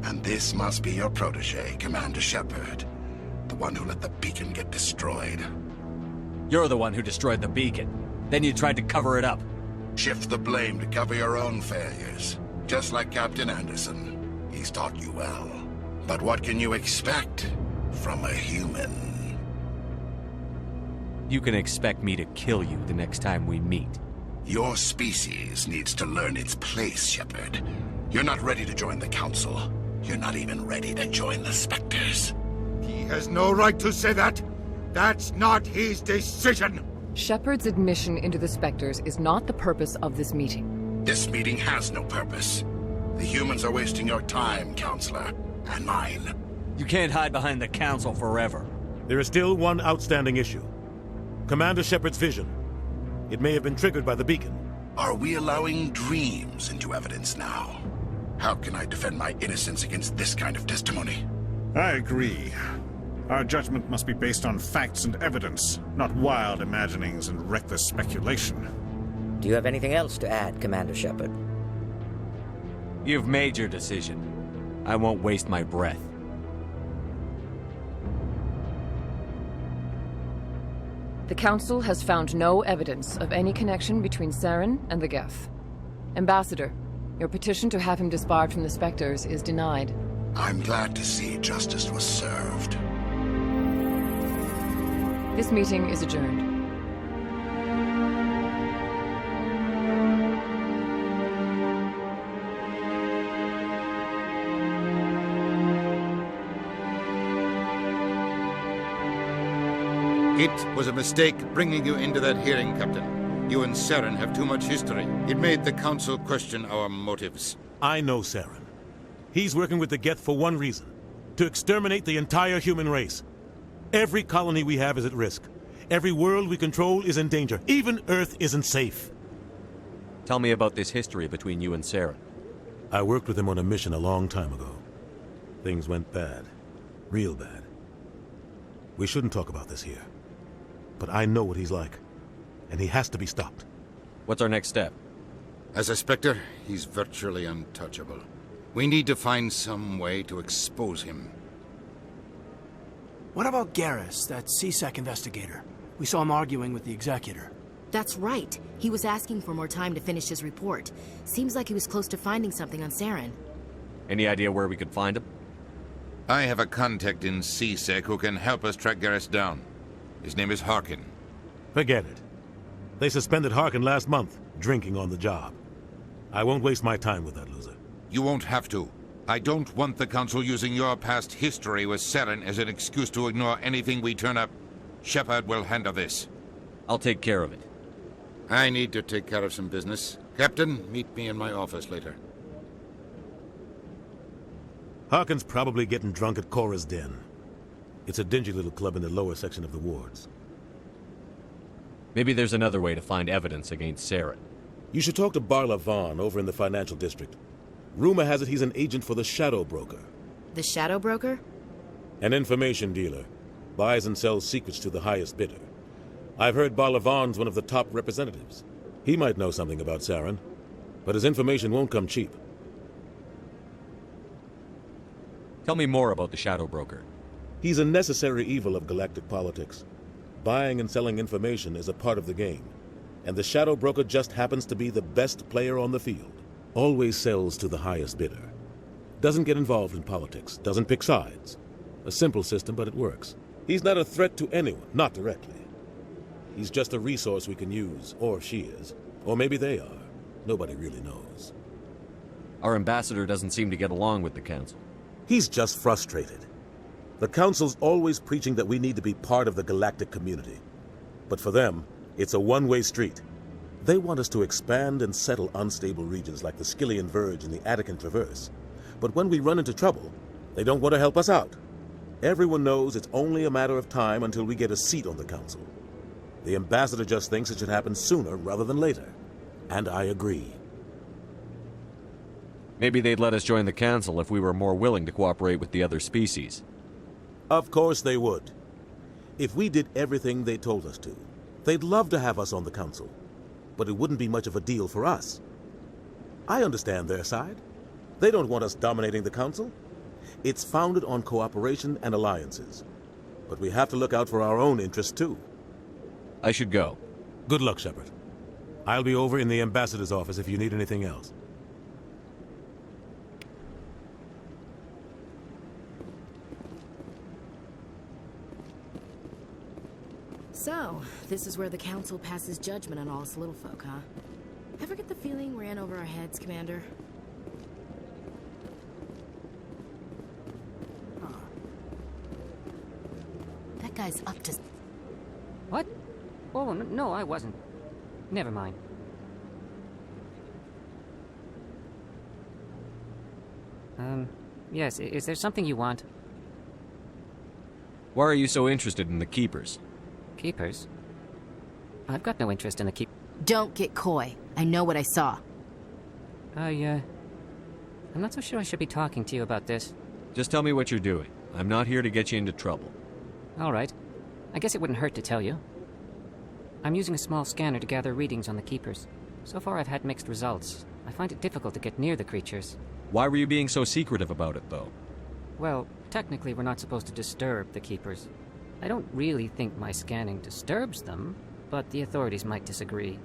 And this must be your protege, Commander Shepard. The one who let the beacon get destroyed. You're the one who destroyed the beacon. Then you tried to cover it up. Shift the blame to cover your own failures. Just like Captain Anderson. He's taught you well. But what can you expect from a human? You can expect me to kill you the next time we meet. Your species needs to learn its place, Shepard. You're not ready to join the Council. You're not even ready to join the Spectres. He has no right to say that. That's not his decision. Shepard's admission into the Spectres is not the purpose of this meeting. This meeting has no purpose. The humans are wasting your time, Counselor, and mine. You can't hide behind the Council forever. There is still one outstanding issue. Commander Shepard's vision. It may have been triggered by the beacon. Are we allowing dreams into evidence now? How can I defend my innocence against this kind of testimony? I agree. Our judgment must be based on facts and evidence, not wild imaginings and reckless speculation. Do you have anything else to add, Commander Shepard? You've made your decision. I won't waste my breath. The Council has found no evidence of any connection between Saren and the Geth. Ambassador, your petition to have him disbarred from the Spectres is denied. I'm glad to see justice was served. This meeting is adjourned. It was a mistake bringing you into that hearing, Captain. You and Saren have too much history. It made the Council question our motives. I know Saren. He's working with the Geth for one reason: to exterminate the entire human race. Every colony we have is at risk. Every world we control is in danger. Even Earth isn't safe. Tell me about this history between you and Saren. I worked with him on a mission a long time ago. Things went bad. Real bad. We shouldn't talk about this here. But I know what he's like. And he has to be stopped. What's our next step? As a Spectre, he's virtually untouchable. We need to find some way to expose him. What about Garrus, that CSEC investigator? We saw him arguing with the Executor. That's right. He was asking for more time to finish his report. Seems like he was close to finding something on Saren. Any idea where we could find him? I have a contact in CSEC who can help us track Garrus down. His name is Harkin. Forget it. They suspended Harkin last month, drinking on the job. I won't waste my time with that loser. You won't have to. I don't want the Council using your past history with Saren as an excuse to ignore anything we turn up. Shepard will handle this. I'll take care of it. I need to take care of some business. Captain, meet me in my office later. Harkin's probably getting drunk at Cora's Den. It's a dingy little club in the lower section of the wards. Maybe there's another way to find evidence against Saren. You should talk to Barla Vaughn over in the financial district. Rumor has it he's an agent for the Shadow Broker. The Shadow Broker? An information dealer. Buys and sells secrets to the highest bidder. I've heard Barla Vaughn's one of the top representatives. He might know something about Saren, but his information won't come cheap. Tell me more about the Shadow Broker. He's a necessary evil of galactic politics. Buying and selling information is a part of the game, and the Shadow Broker just happens to be the best player on the field. Always sells to the highest bidder. Doesn't get involved in politics, doesn't pick sides. A simple system, but it works. He's not a threat to anyone, not directly. He's just a resource we can use, or she is. Or maybe they are. Nobody really knows. Our ambassador doesn't seem to get along with the Council. He's just frustrated. The Council's always preaching that we need to be part of the galactic community. But for them, it's a one-way street. They want us to expand and settle unstable regions like the Skyllian Verge and the Attican Traverse. But when we run into trouble, they don't want to help us out. Everyone knows it's only a matter of time until we get a seat on the Council. The ambassador just thinks it should happen sooner rather than later. And I agree. Maybe they'd let us join the Council if we were more willing to cooperate with the other species. Of course they would. If we did everything they told us to, they'd love to have us on the Council. But it wouldn't be much of a deal for us. I understand their side. They don't want us dominating the Council. It's founded on cooperation and alliances. But we have to look out for our own interests, too. I should go. Good luck, Shepard. I'll be over in the ambassador's office if you need anything else. So, this is where the Council passes judgment on all us little folk, huh? Ever get the feeling we're in over our heads, Commander? That guy's up to... What? Oh, no, I wasn't. Never mind. Yes, is there something you want? Why are you so interested in the Keepers? Keepers? I've got no interest in the keep... Don't get coy. I know what I saw. I'm not so sure I should be talking to you about this. Just tell me what you're doing. I'm not here to get you into trouble. All right. I guess it wouldn't hurt to tell you. I'm using a small scanner to gather readings on the Keepers. So far I've had mixed results. I find it difficult to get near the creatures. Why were you being so secretive about it, though? Well, technically we're not supposed to disturb the Keepers. I don't really think my scanning disturbs them, but the authorities might disagree.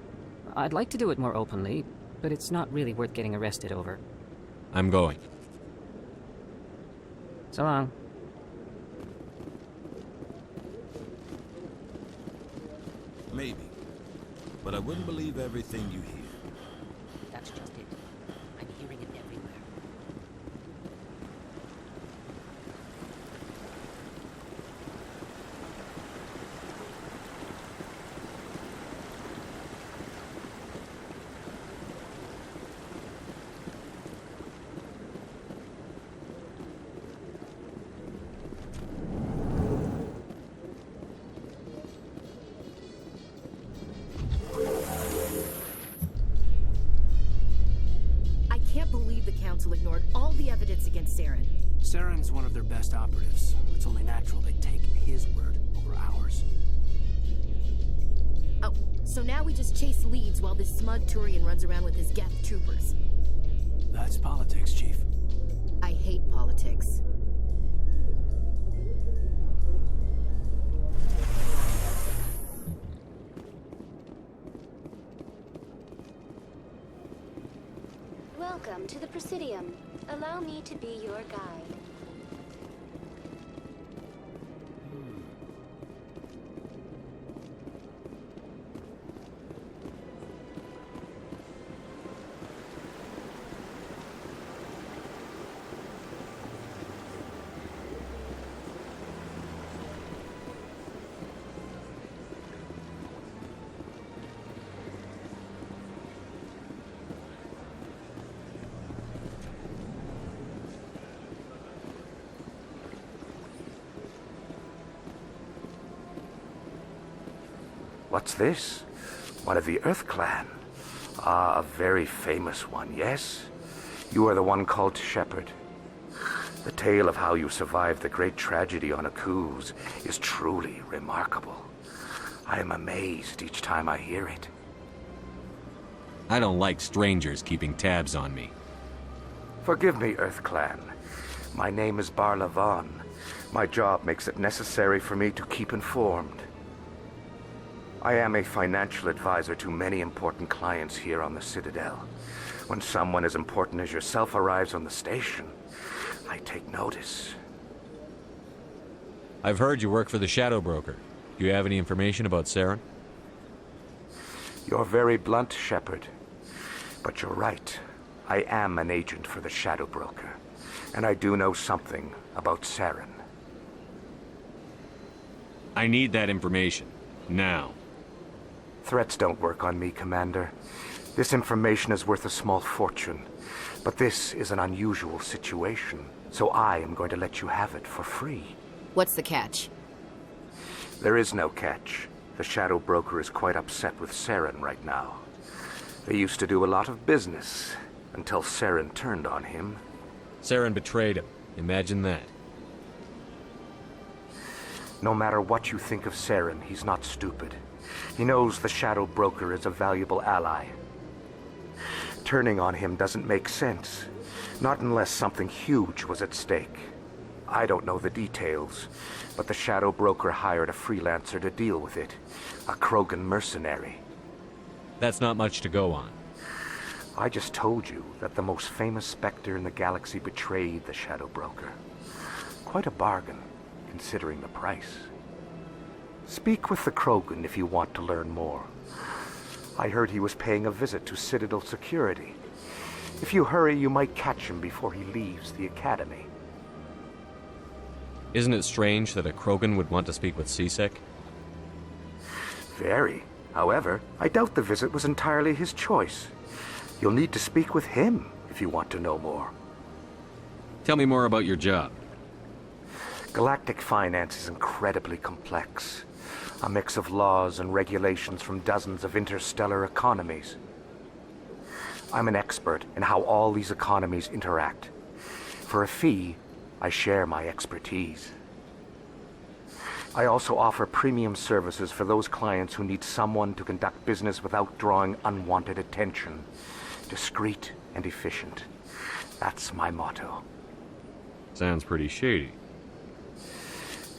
I'd like to do it more openly, but it's not really worth getting arrested over. I'm going. So long. Maybe. But I wouldn't believe everything you hear. That's just it. I'm hearing it everywhere. Ignored all the evidence against Saren. Saren's one of their best operatives. It's only natural they take his word over ours. Oh, so now we just chase leads while this smug Turian runs around with his Geth troopers. That's politics, Chief. I hate politics. Welcome to the Presidium. Allow me to be your guide. What's this? One of the Earth Clan. Ah, a very famous one, yes? You are the one called Shepherd. The tale of how you survived the great tragedy on Akuz is truly remarkable. I am amazed each time I hear it. I don't like strangers keeping tabs on me. Forgive me, Earth Clan. My name is Barla Vaughn. My job makes it necessary for me to keep informed. I am a financial advisor to many important clients here on the Citadel. When someone as important as yourself arrives on the station, I take notice. I've heard you work for the Shadow Broker. Do you have any information about Saren? You're very blunt, Shepherd. But you're right. I am an agent for the Shadow Broker, and I do know something about Saren. I need that information. Now. Threats don't work on me, Commander. This information is worth a small fortune. But this is an unusual situation, so I am going to let you have it for free. What's the catch? There is no catch. The Shadow Broker is quite upset with Saren right now. They used to do a lot of business, until Saren turned on him. Saren betrayed him. Imagine that. No matter what you think of Saren, he's not stupid. He knows the Shadow Broker is a valuable ally. Turning on him doesn't make sense. Not unless something huge was at stake. I don't know the details, but the Shadow Broker hired a freelancer to deal with it. A Krogan mercenary. That's not much to go on. I just told you that the most famous Spectre in the galaxy betrayed the Shadow Broker. Quite a bargain, considering the price. Speak with the Krogan if you want to learn more. I heard he was paying a visit to Citadel security. If you hurry, you might catch him before he leaves the Academy. Isn't it strange that a Krogan would want to speak with CSEC? Very. However, I doubt the visit was entirely his choice. You'll need to speak with him if you want to know more. Tell me more about your job. Galactic finance is incredibly complex. A mix of laws and regulations from dozens of interstellar economies. I'm an expert in how all these economies interact. For a fee, I share my expertise. I also offer premium services for those clients who need someone to conduct business without drawing unwanted attention. Discreet and efficient. That's my motto. Sounds pretty shady.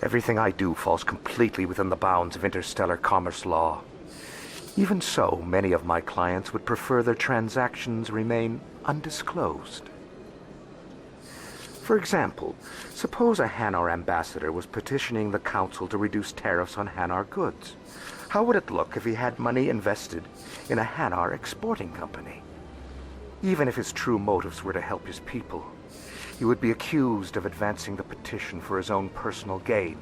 Everything I do falls completely within the bounds of interstellar commerce law. Even so, many of my clients would prefer their transactions remain undisclosed. For example, suppose a Hanar ambassador was petitioning the Council to reduce tariffs on Hanar goods. How would it look if he had money invested in a Hanar exporting company? Even if his true motives were to help his people, he would be accused of advancing the petition for his own personal gain.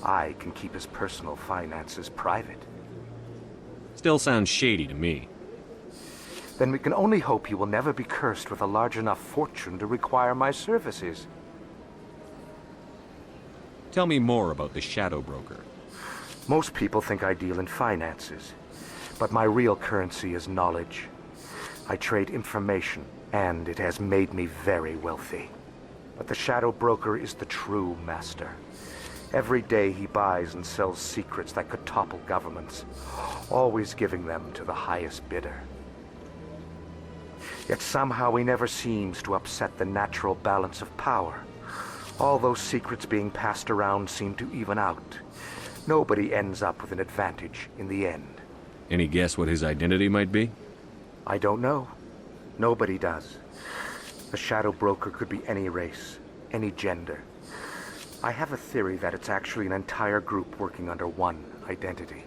I can keep his personal finances private. Still sounds shady to me. Then we can only hope he will never be cursed with a large enough fortune to require my services. Tell me more about the Shadow Broker. Most people think I deal in finances, but my real currency is knowledge. I trade information, and it has made me very wealthy. But the Shadow Broker is the true master. Every day he buys and sells secrets that could topple governments, always giving them to the highest bidder. Yet somehow he never seems to upset the natural balance of power. All those secrets being passed around seem to even out. Nobody ends up with an advantage in the end. Any guess what his identity might be? I don't know. Nobody does. The Shadow Broker could be any race, any gender. I have a theory that it's actually an entire group working under one identity.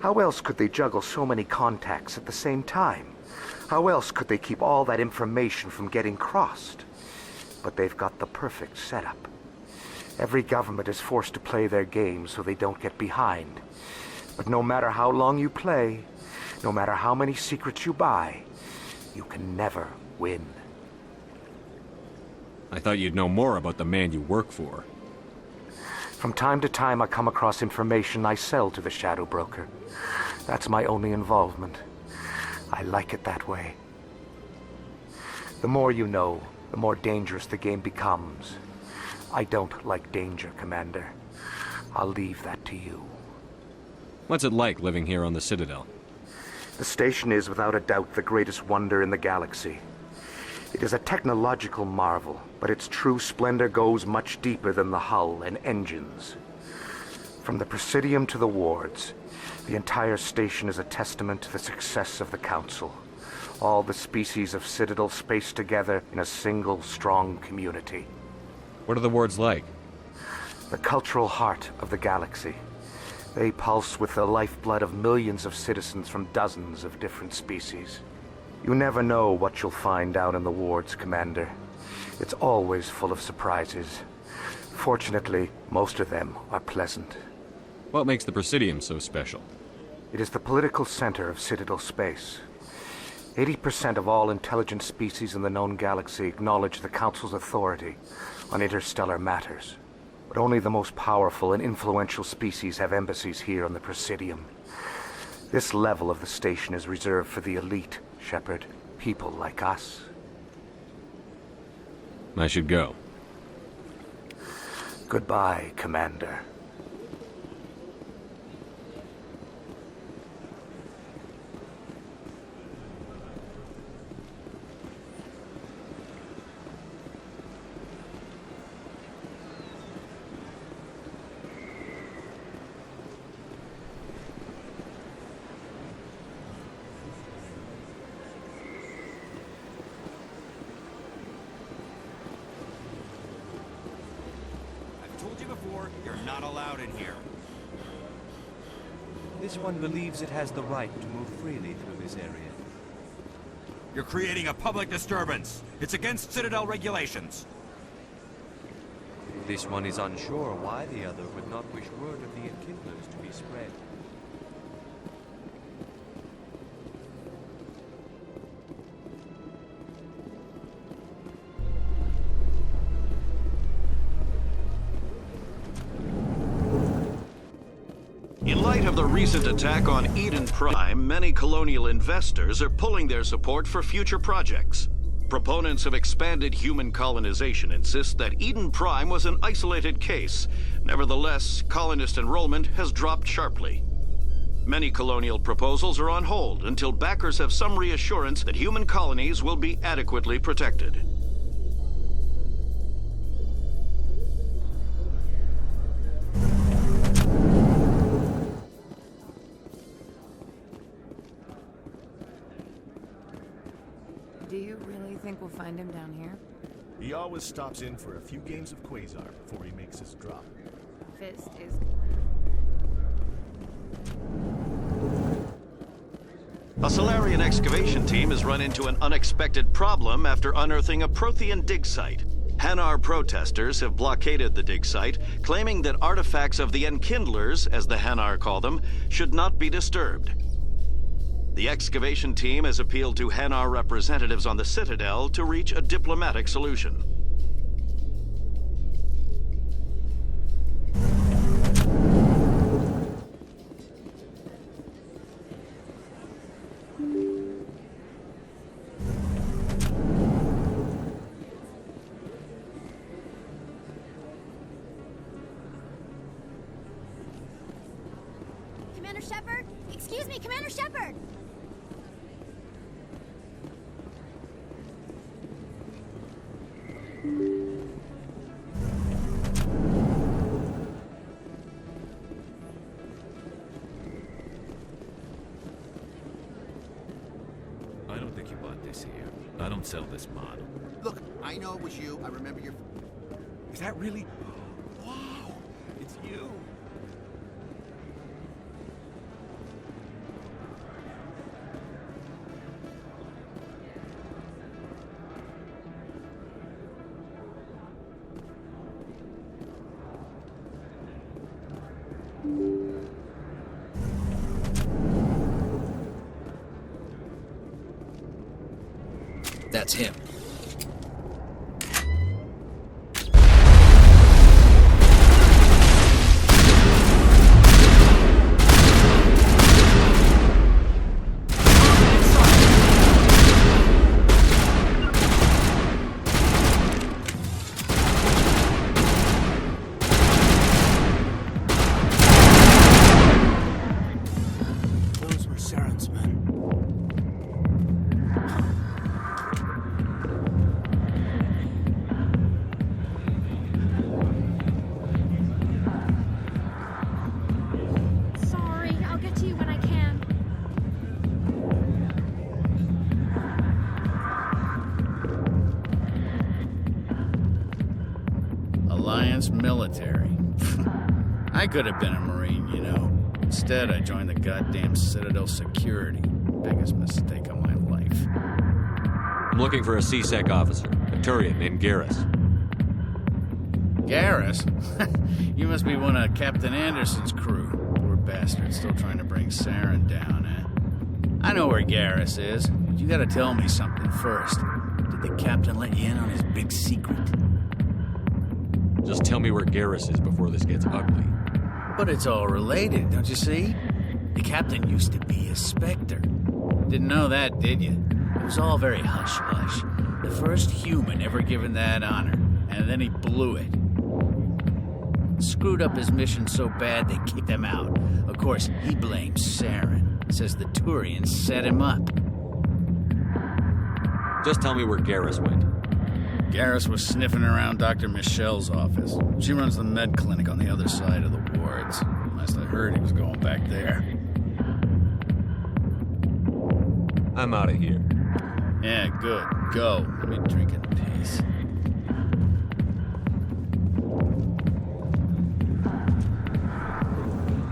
How else could they juggle so many contacts at the same time? How else could they keep all that information from getting crossed? But they've got the perfect setup. Every government is forced to play their game so they don't get behind. But no matter how long you play, no matter how many secrets you buy, you can never win. I thought you'd know more about the man you work for. From time to time I come across information I sell to the Shadow Broker. That's my only involvement. I like it that way. The more you know, the more dangerous the game becomes. I don't like danger, Commander. I'll leave that to you. What's it like living here on the Citadel? The station is without a doubt the greatest wonder in the galaxy. It is a technological marvel, but its true splendor goes much deeper than the hull and engines. From the Presidium to the wards, the entire station is a testament to the success of the Council. All the species of Citadel spaced together in a single strong community. What are the wards like? The cultural heart of the galaxy. They pulse with the lifeblood of millions of citizens from dozens of different species. You never know what you'll find down in the wards, Commander. It's always full of surprises. Fortunately, most of them are pleasant. What makes the Presidium so special? It is the political center of Citadel space. 80% of all intelligent species in the known galaxy acknowledge the Council's authority on interstellar matters. But only the most powerful and influential species have embassies here on the Presidium. This level of the station is reserved for the elite, Shepard. People like us. I should go. Goodbye, Commander. This one believes it has the right to move freely through this area. You're creating a public disturbance. It's against Citadel regulations. This one is unsure why the other would not wish word of the enkindlers to be spread. In light of the recent attack on Eden Prime, many colonial investors are pulling their support for future projects. Proponents of expanded human colonization insist that Eden Prime was an isolated case. Nevertheless, colonist enrollment has dropped sharply. Many colonial proposals are on hold until backers have some reassurance that human colonies will be adequately protected. Do you really think we'll find him down here? He always stops in for a few games of Quasar before he makes his drop. Fist is... A Solarian excavation team has run into an unexpected problem after unearthing a Prothean dig site. Hanar protesters have blockaded the dig site, claiming that artifacts of the Enkindlers, as the Hanar call them, should not be disturbed. The excavation team has appealed to Hanar representatives on the Citadel to reach a diplomatic solution. Commander Shepard? Excuse me, Commander Shepard! I don't think you bought this here. I don't sell this model. Look, I know it was you. I remember your... Is that really... Wow! It's you! That's him. Those were Saren's men. Sorry, I'll get to you when I can. Alliance military. I could have been a Marine, you know. Instead, I joined the goddamn Citadel security. Biggest mistake of my life. I'm looking for a C-Sec officer, a Turian named Garrus. Garrus? You must be one of Captain Anderson's crew. Poor bastard, still trying to bring Saren down, eh? I know where Garrus is, but you gotta tell me something first. Did the captain let you in on his big secret? Just tell me where Garrus is before this gets ugly. But it's all related, don't you see? The captain used to be a Spectre. Didn't know that, did you? It was all very hush-hush. The first human ever given that honor, and then he blew it. Screwed up his mission so bad they kicked him out. Of course, he blames Saren. Says the Turians set him up. Just tell me where Garrus went. Garrus was sniffing around Dr. Michelle's office. She runs the med clinic on the other side of the wards. Last I heard, he was going back there. I'm out of here. Yeah, good. Go. Let me drink in peace.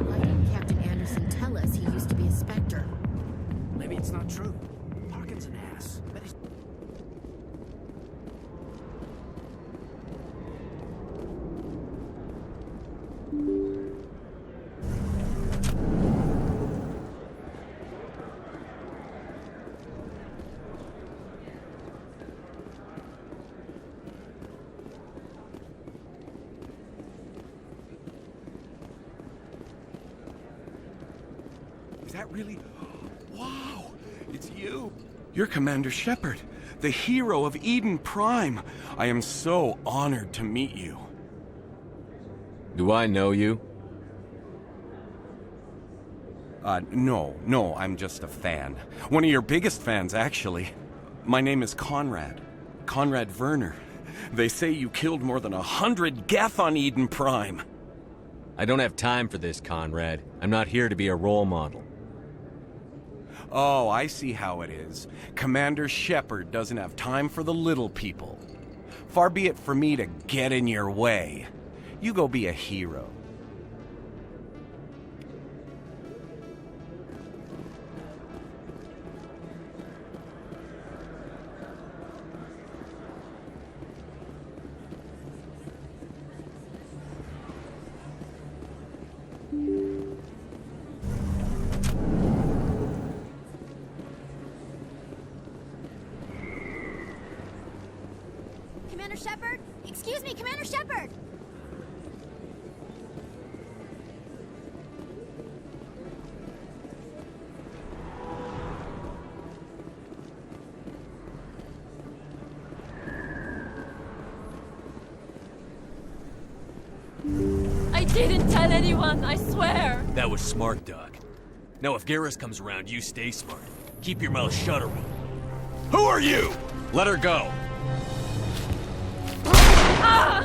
Why didn't Captain Anderson tell us he used to be a Spectre? Maybe it's not true. Parkin's an ass. But he's... Is that really... Wow! It's you! You're Commander Shepard, the hero of Eden Prime. I am so honored to meet you. Do I know you? No, I'm just a fan. One of your biggest fans, actually. My name is Conrad. Conrad Werner. They say you killed more than 100 Geth on Eden Prime. I don't have time for this, Conrad. I'm not here to be a role model. Oh, I see how it is. Commander Shepard doesn't have time for the little people. Far be it for me to get in your way. You go be a hero. Commander Shepard? Excuse me, Commander Shepard! I didn't tell anyone, I swear! That was smart, Doc. Now if Garrus comes around, you stay smart. Keep your mouth shut around. Who are you? Let her go! Ah!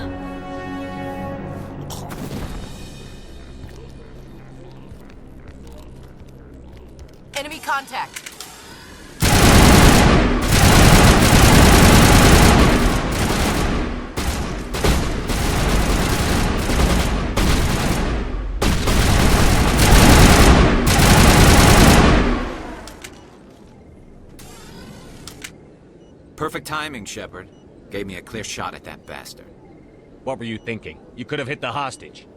Enemy contact. Perfect timing, Shepard. Gave me a clear shot at that bastard. What were you thinking? You could have hit the hostage.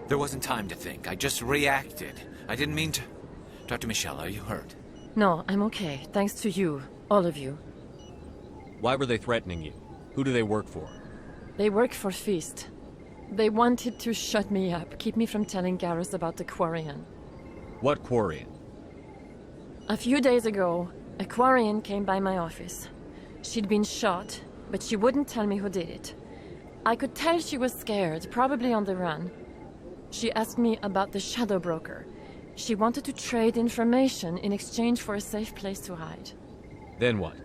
There wasn't time to think. I just reacted. I didn't mean to... Dr. Michelle, are you hurt? No, I'm okay. Thanks to you. All of you. Why were they threatening you? Who do they work for? They work for Feast. They wanted to shut me up, keep me from telling Garrus about the Quarian. What Quarian? A few days ago, a Quarian came by my office. She'd been shot, but she wouldn't tell me who did it. I could tell she was scared, probably on the run. She asked me about the Shadow Broker. She wanted to trade information in exchange for a safe place to hide. Then what?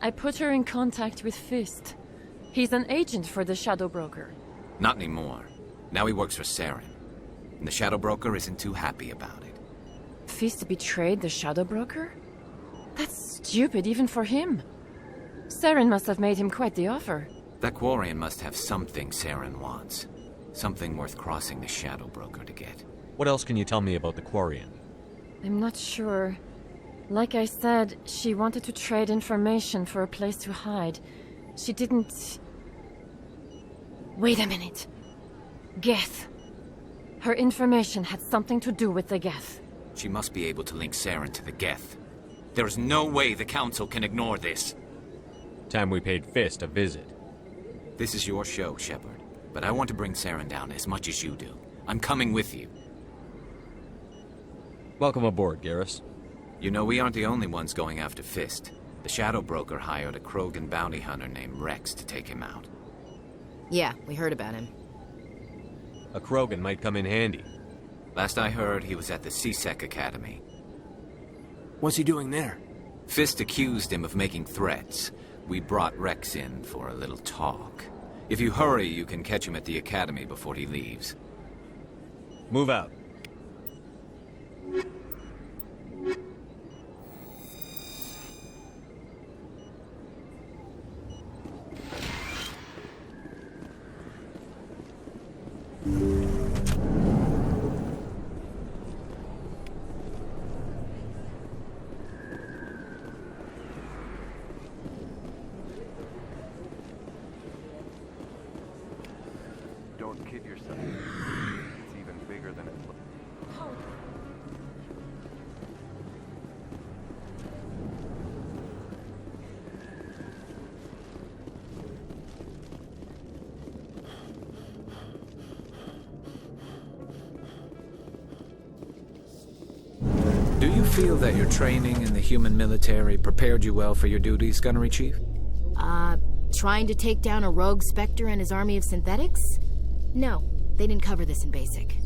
I put her in contact with Fist. He's an agent for the Shadow Broker. Not anymore. Now he works for Saren. And the Shadow Broker isn't too happy about it. Fist betrayed the Shadow Broker? That's stupid even for him. Saren must have made him quite the offer. That Quarian must have something Saren wants. Something worth crossing the Shadow Broker to get. What else can you tell me about the Quarian? I'm not sure. Like I said, she wanted to trade information for a place to hide. She didn't... Wait a minute. Geth. Her information had something to do with the Geth. She must be able to link Saren to the Geth. There is no way the Council can ignore this. Time we paid Fist a visit. This is your show, Shepard. But I want to bring Saren down as much as you do. I'm coming with you. Welcome aboard, Garrus. You know, we aren't the only ones going after Fist. The Shadow Broker hired a Krogan bounty hunter named Rex to take him out. Yeah, we heard about him. A Krogan might come in handy. Last I heard, he was at the CSEC Academy. What's he doing there? Fist accused him of making threats. We brought Rex in for a little talk. If you hurry, you can catch him at the Academy before he leaves. Move out. Don't kid yourself. It's even bigger than it looks. Do you feel that your training in the human military prepared you well for your duties, Gunnery Chief? Trying to take down a rogue Spectre and his army of synthetics? No, they didn't cover this in basic.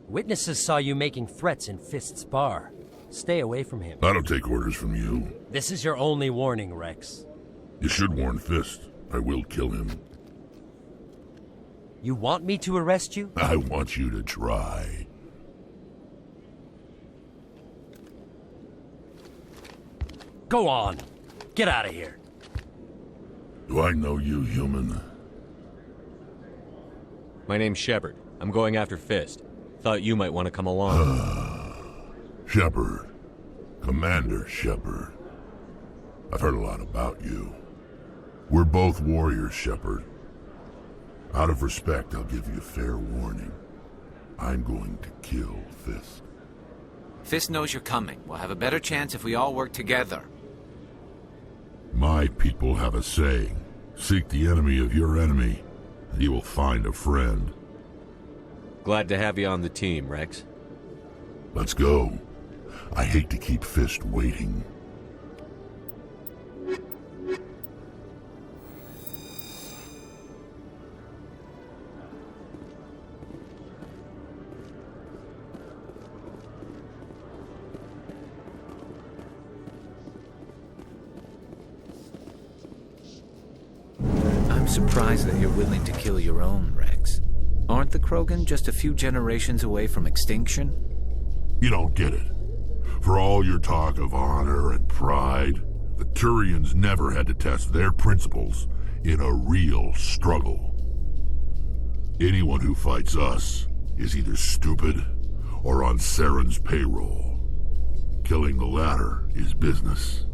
Witnesses saw you making threats in Fist's bar. Stay away from him. I don't take orders from you. This is your only warning, Rex. You should warn Fist. I will kill him. You want me to arrest you? I want you to try. Go on. Get out of here. Do I know you, human? My name's Shepard. I'm going after Fist. Thought you might want to come along. Shepard. Commander Shepard. I've heard a lot about you. We're both warriors, Shepard. Out of respect, I'll give you fair warning. I'm going to kill Fist. Fist knows you're coming. We'll have a better chance if we all work together. My people have a saying. Seek the enemy of your enemy, and you will find a friend. Glad to have you on the team, Rex. Let's go. I hate to keep Fist waiting. I'm surprised that you're willing to kill your own, Rex. Aren't the Krogan just a few generations away from extinction? You don't get it. For all your talk of honor and pride, the Turians never had to test their principles in a real struggle. Anyone who fights us is either stupid or on Saren's payroll. Killing the latter is business.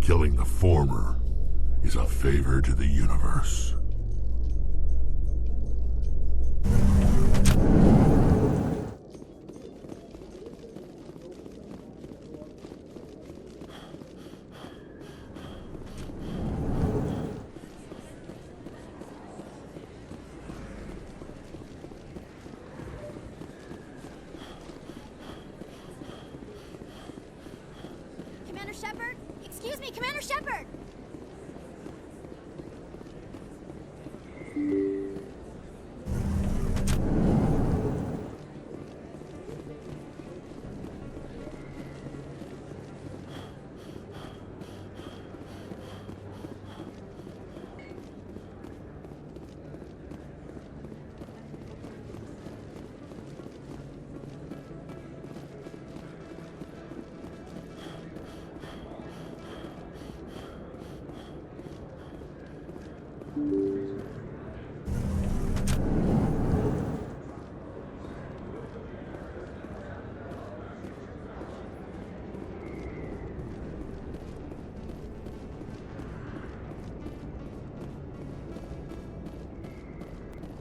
Killing the former is a favor to the universe. Commander Shepard? Excuse me, Commander Shepard!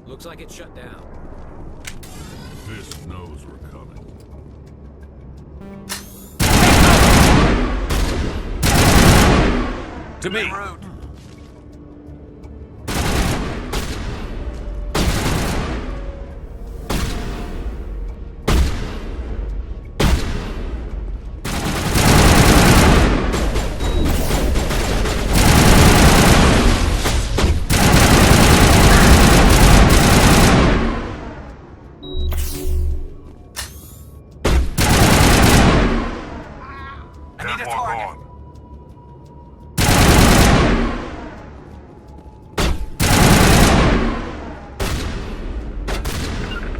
Looks like it's shut down. Fist knows we're coming. To me!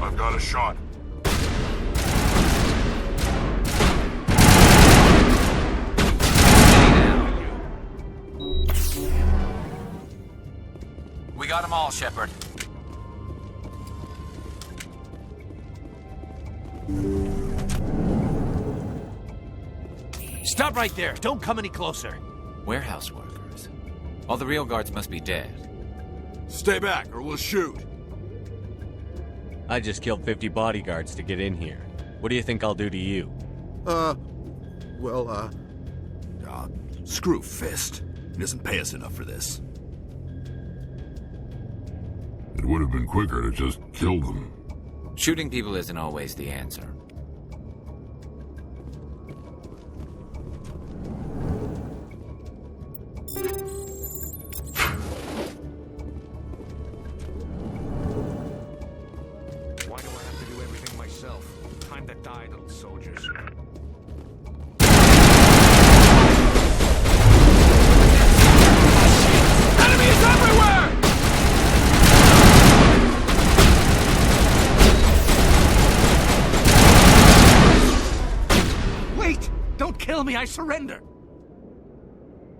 I've got a shot. We got them all, Shepard. Stop right there! Don't come any closer! Warehouse workers. All the real guards must be dead. Stay back, or we'll shoot! I just killed 50 bodyguards to get in here. What do you think I'll do to you? Screw Fist. He doesn't pay us enough for this. It would have been quicker to just kill them. Shooting people isn't always the answer. Why do I have to do everything myself? surrender.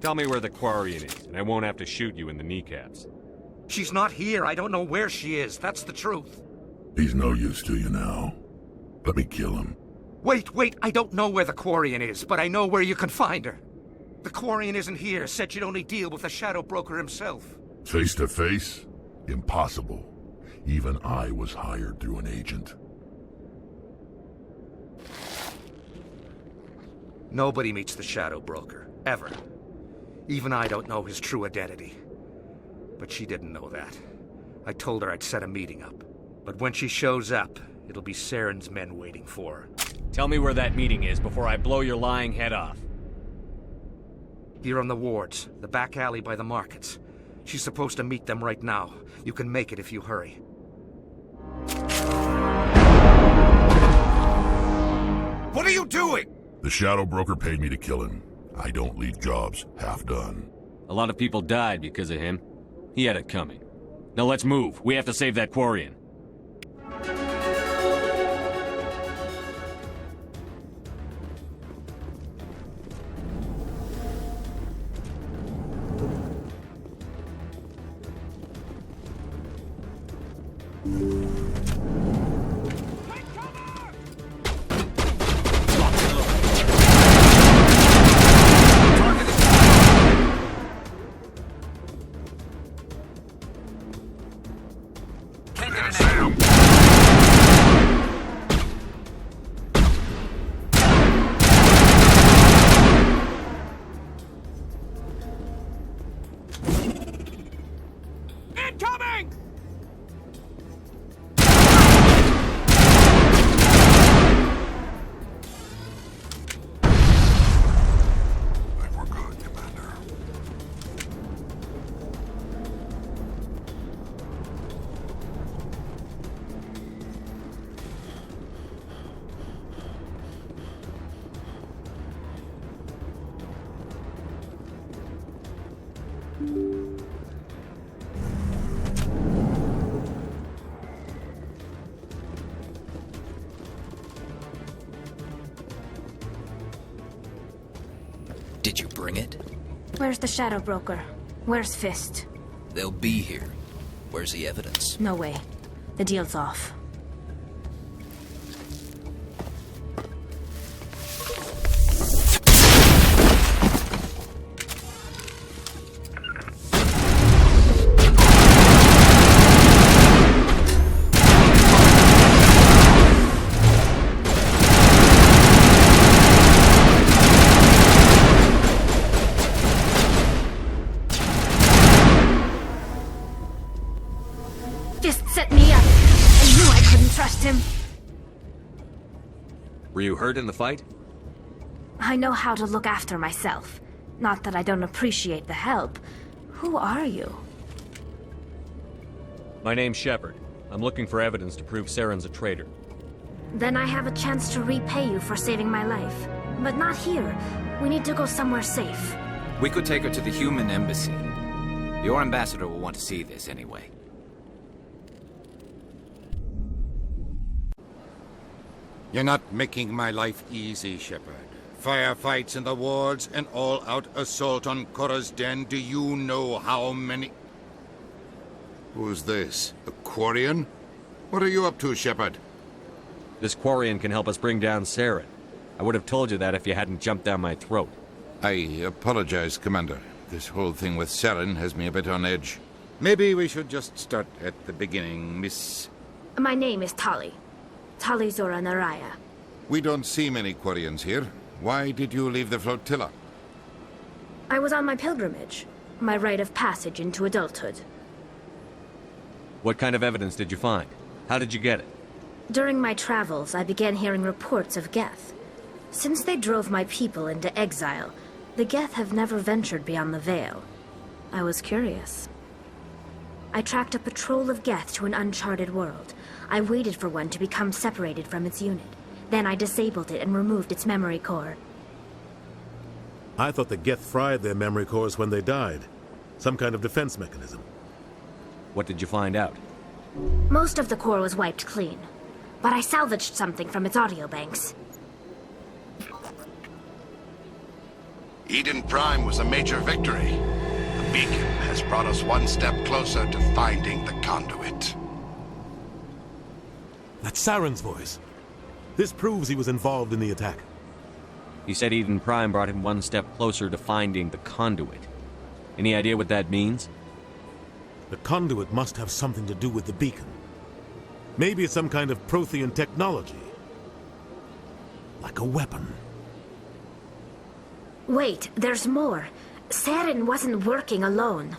Tell me where the Quarian is, and I won't have to shoot you in the kneecaps. She's not here. I don't know where she is. That's the truth. He's no use to you now. Let me kill him. Wait. I don't know where the Quarian is, but I know where you can find her. The Quarian isn't here. Said she'd only deal with the Shadow Broker himself. Face to face? Impossible. Even I was hired through an agent. Nobody meets the Shadow Broker, ever. Even I don't know his true identity. But she didn't know that. I told her I'd set a meeting up. But when she shows up, it'll be Saren's men waiting for her. Tell me where that meeting is before I blow your lying head off. Here on the wards, the back alley by the markets. She's supposed to meet them right now. You can make it if you hurry. What are you doing? The Shadow Broker paid me to kill him. I don't leave jobs half done. A lot of people died because of him. He had it coming. Now let's move. We have to save that Quarian. Did you bring it? Where's the Shadow Broker? Where's Fist? They'll be here. Where's the evidence? No way. The deal's off. Were you hurt in the fight? I know how to look after myself. Not that I don't appreciate the help. Who are you? My name's Shepard. I'm looking for evidence to prove Saren's a traitor. Then I have a chance to repay you for saving my life. But not here. We need to go somewhere safe. We could take her to the human embassy. Your ambassador will want to see this anyway. You're not making my life easy, Shepard. Firefights in the wards, an all-out assault on Korra's den. Do you know how many... Who's this? A Quarian? What are you up to, Shepard? This Quarian can help us bring down Saren. I would have told you that if you hadn't jumped down my throat. I apologize, Commander. This whole thing with Saren has me a bit on edge. Maybe we should just start at the beginning, Miss... My name is Tali. Tali Zora Naraya. We don't see many Quarians here. Why did you leave the flotilla? I was on my pilgrimage. My rite of passage into adulthood. What kind of evidence did you find? How did you get it? During my travels, I began hearing reports of Geth. Since they drove my people into exile, the Geth have never ventured beyond the Veil. I was curious. I tracked a patrol of Geth to an uncharted world. I waited for one to become separated from its unit. Then I disabled it and removed its memory core. I thought the Geth fried their memory cores when they died. Some kind of defense mechanism. What did you find out? Most of the core was wiped clean. But I salvaged something from its audio banks. Eden Prime was a major victory. The beacon has brought us one step closer to finding the conduit. That's Saren's voice. This proves he was involved in the attack. He said Eden Prime brought him one step closer to finding the conduit. Any idea what that means? The conduit must have something to do with the beacon. Maybe it's some kind of Prothean technology. Like a weapon. Wait, there's more. Saren wasn't working alone.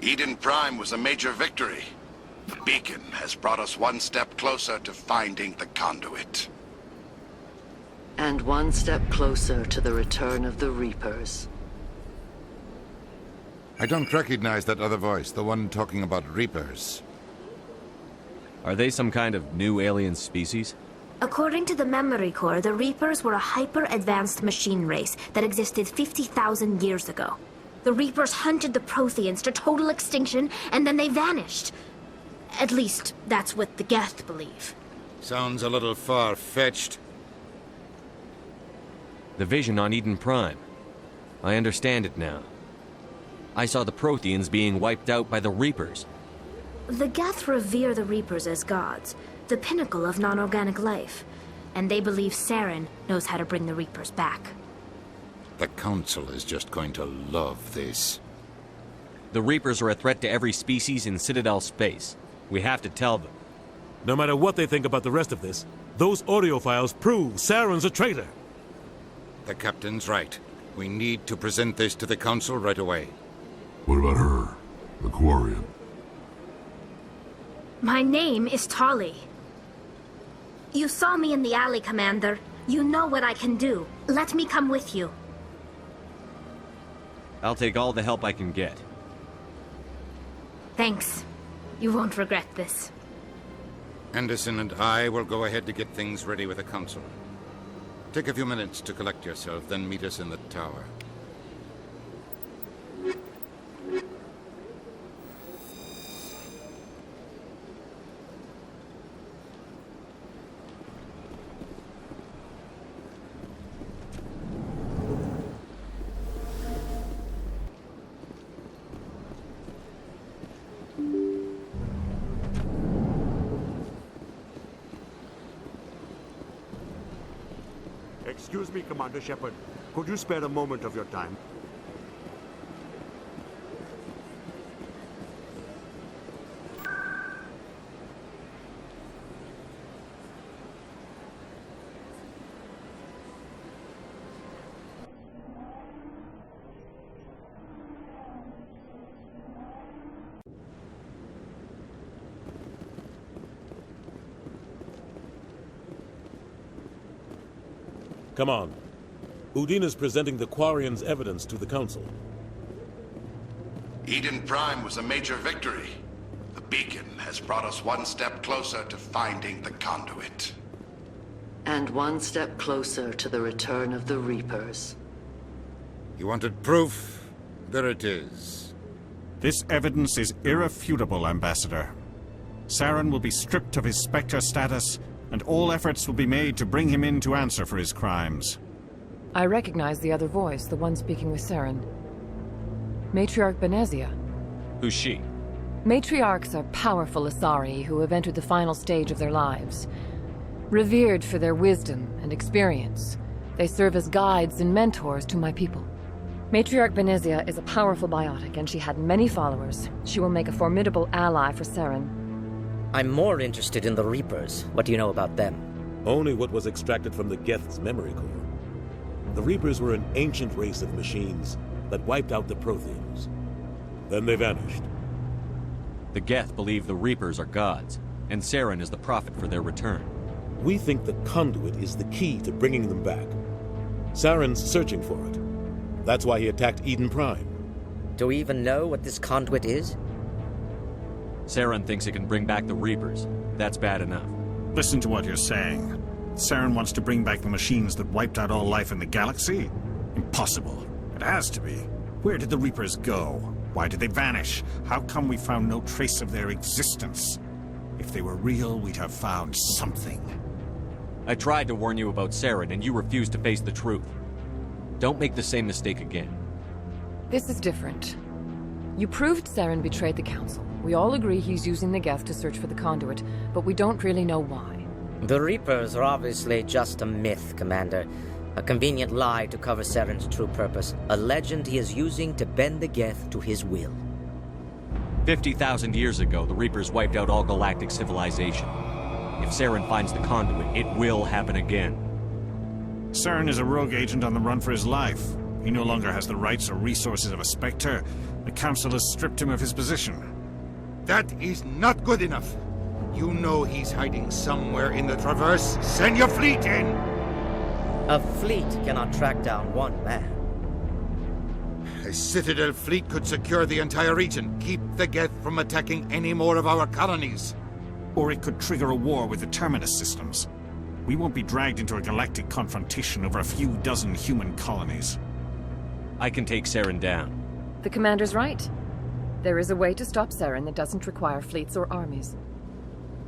Eden Prime was a major victory. The beacon has brought us one step closer to finding the conduit. And one step closer to the return of the Reapers. I don't recognize that other voice, the one talking about Reapers. Are they some kind of new alien species? According to the memory core, the Reapers were a hyper-advanced machine race that existed 50,000 years ago. The Reapers hunted the Protheans to total extinction, and then they vanished. At least, that's what the Geth believe. Sounds a little far-fetched. The vision on Eden Prime. I understand it now. I saw the Protheans being wiped out by the Reapers. The Geth revere the Reapers as gods, the pinnacle of non-organic life, and they believe Saren knows how to bring the Reapers back. The Council is just going to love this. The Reapers are a threat to every species in Citadel space. We have to tell them. No matter what they think about the rest of this, those audio files prove Saren's a traitor. The Captain's right. We need to present this to the Council right away. What about her, the Quarian? My name is Tali. You saw me in the alley, Commander. You know what I can do. Let me come with you. I'll take all the help I can get. Thanks. You won't regret this. Anderson and I will go ahead to get things ready with the Council. Take a few minutes to collect yourself, then meet us in the tower. Excuse me, Commander Shepard. Could you spare a moment of your time? Come on. Udine is presenting the Quarians' evidence to the Council. Eden Prime was a major victory. The beacon has brought us one step closer to finding the conduit. And one step closer to the return of the Reapers. You wanted proof? There it is. This evidence is irrefutable, Ambassador. Saren will be stripped of his Spectre status, and all efforts will be made to bring him in to answer for his crimes. I recognize the other voice, the one speaking with Saren. Matriarch Benezia. Who's she? Matriarchs are powerful Asari who have entered the final stage of their lives. Revered for their wisdom and experience, they serve as guides and mentors to my people. Matriarch Benezia is a powerful biotic, and she had many followers. She will make a formidable ally for Saren. I'm more interested in the Reapers. What do you know about them? Only what was extracted from the Geth's memory core. The Reapers were an ancient race of machines that wiped out the Protheans. Then they vanished. The Geth believe the Reapers are gods, and Saren is the prophet for their return. We think the conduit is the key to bringing them back. Saren's searching for it. That's why he attacked Eden Prime. Do we even know what this conduit is? Saren thinks it can bring back the Reapers. That's bad enough. Listen to what you're saying. Saren wants to bring back the machines that wiped out all life in the galaxy? Impossible. It has to be. Where did the Reapers go? Why did they vanish? How come we found no trace of their existence? If they were real, we'd have found something. I tried to warn you about Saren, and you refused to face the truth. Don't make the same mistake again. This is different. You proved Saren betrayed the Council. We all agree he's using the Geth to search for the conduit, but we don't really know why. The Reapers are obviously just a myth, Commander. A convenient lie to cover Saren's true purpose. A legend he is using to bend the Geth to his will. 50,000 years ago, the Reapers wiped out all galactic civilization. If Saren finds the conduit, it will happen again. Saren is a rogue agent on the run for his life. He no longer has the rights or resources of a Spectre. The Council has stripped him of his position. That is not good enough. You know he's hiding somewhere in the Traverse. Send your fleet in! A fleet cannot track down one man. A Citadel fleet could secure the entire region, keep the Geth from attacking any more of our colonies. Or it could trigger a war with the Terminus systems. We won't be dragged into a galactic confrontation over a few dozen human colonies. I can take Saren down. The Commander's right. There is a way to stop Saren that doesn't require fleets or armies.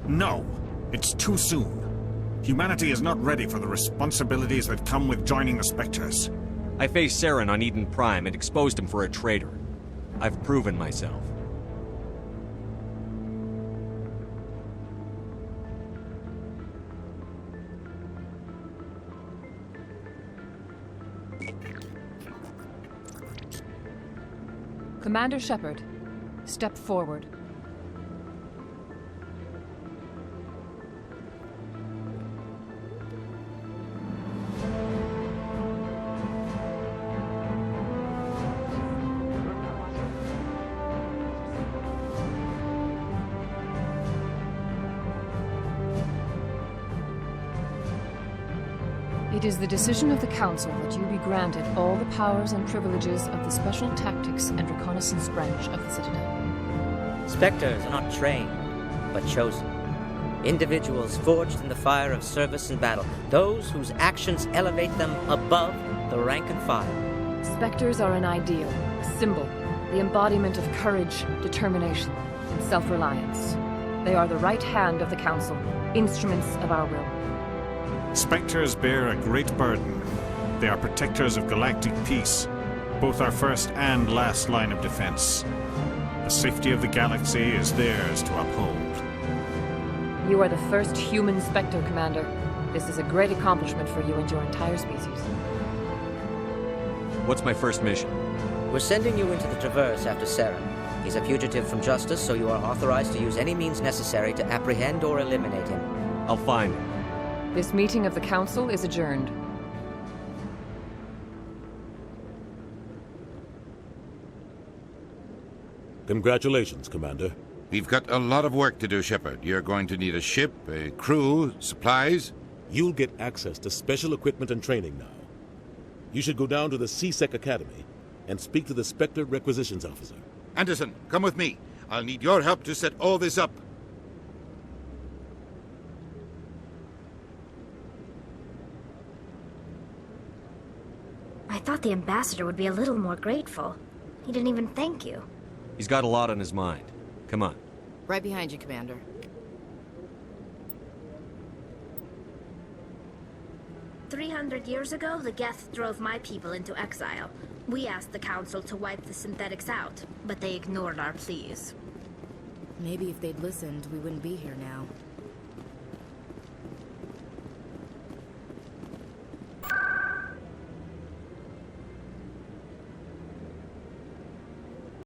No, it's too soon. Humanity is not ready for the responsibilities that come with joining the Spectres. I faced Saren on Eden Prime and exposed him for a traitor. I've proven myself. Commander Shepard, step forward. It is the decision of the Council that you be granted all the powers and privileges of the Special Tactics and Reconnaissance branch of the Citadel. Spectres are not trained, but chosen. Individuals forged in the fire of service and battle. Those whose actions elevate them above the rank and file. Spectres are an ideal, a symbol, the embodiment of courage, determination, and self-reliance. They are the right hand of the Council, instruments of our will. Spectres bear a great burden. They are protectors of galactic peace, both our first and last line of defense. The safety of the galaxy is theirs to uphold. You are the first human Spectre, Commander. This is a great accomplishment for you and your entire species. What's my first mission? We're sending you into the Traverse after Saren. He's a fugitive from justice, so you are authorized to use any means necessary to apprehend or eliminate him. I'll find him. This meeting of the Council is adjourned. Congratulations, Commander. We've got a lot of work to do, Shepard. You're going to need a ship, a crew, supplies. You'll get access to special equipment and training now. You should go down to the C-Sec Academy and speak to the Spectre Requisitions Officer. Anderson, come with me. I'll need your help to set all this up. I thought the ambassador would be a little more grateful. He didn't even thank you. He's got a lot on his mind. Come on. Right behind you, Commander. "300 years ago, the Geth drove my people into exile. We asked the Council to wipe the synthetics out, but they ignored our pleas. Maybe if they'd listened, we wouldn't be here now.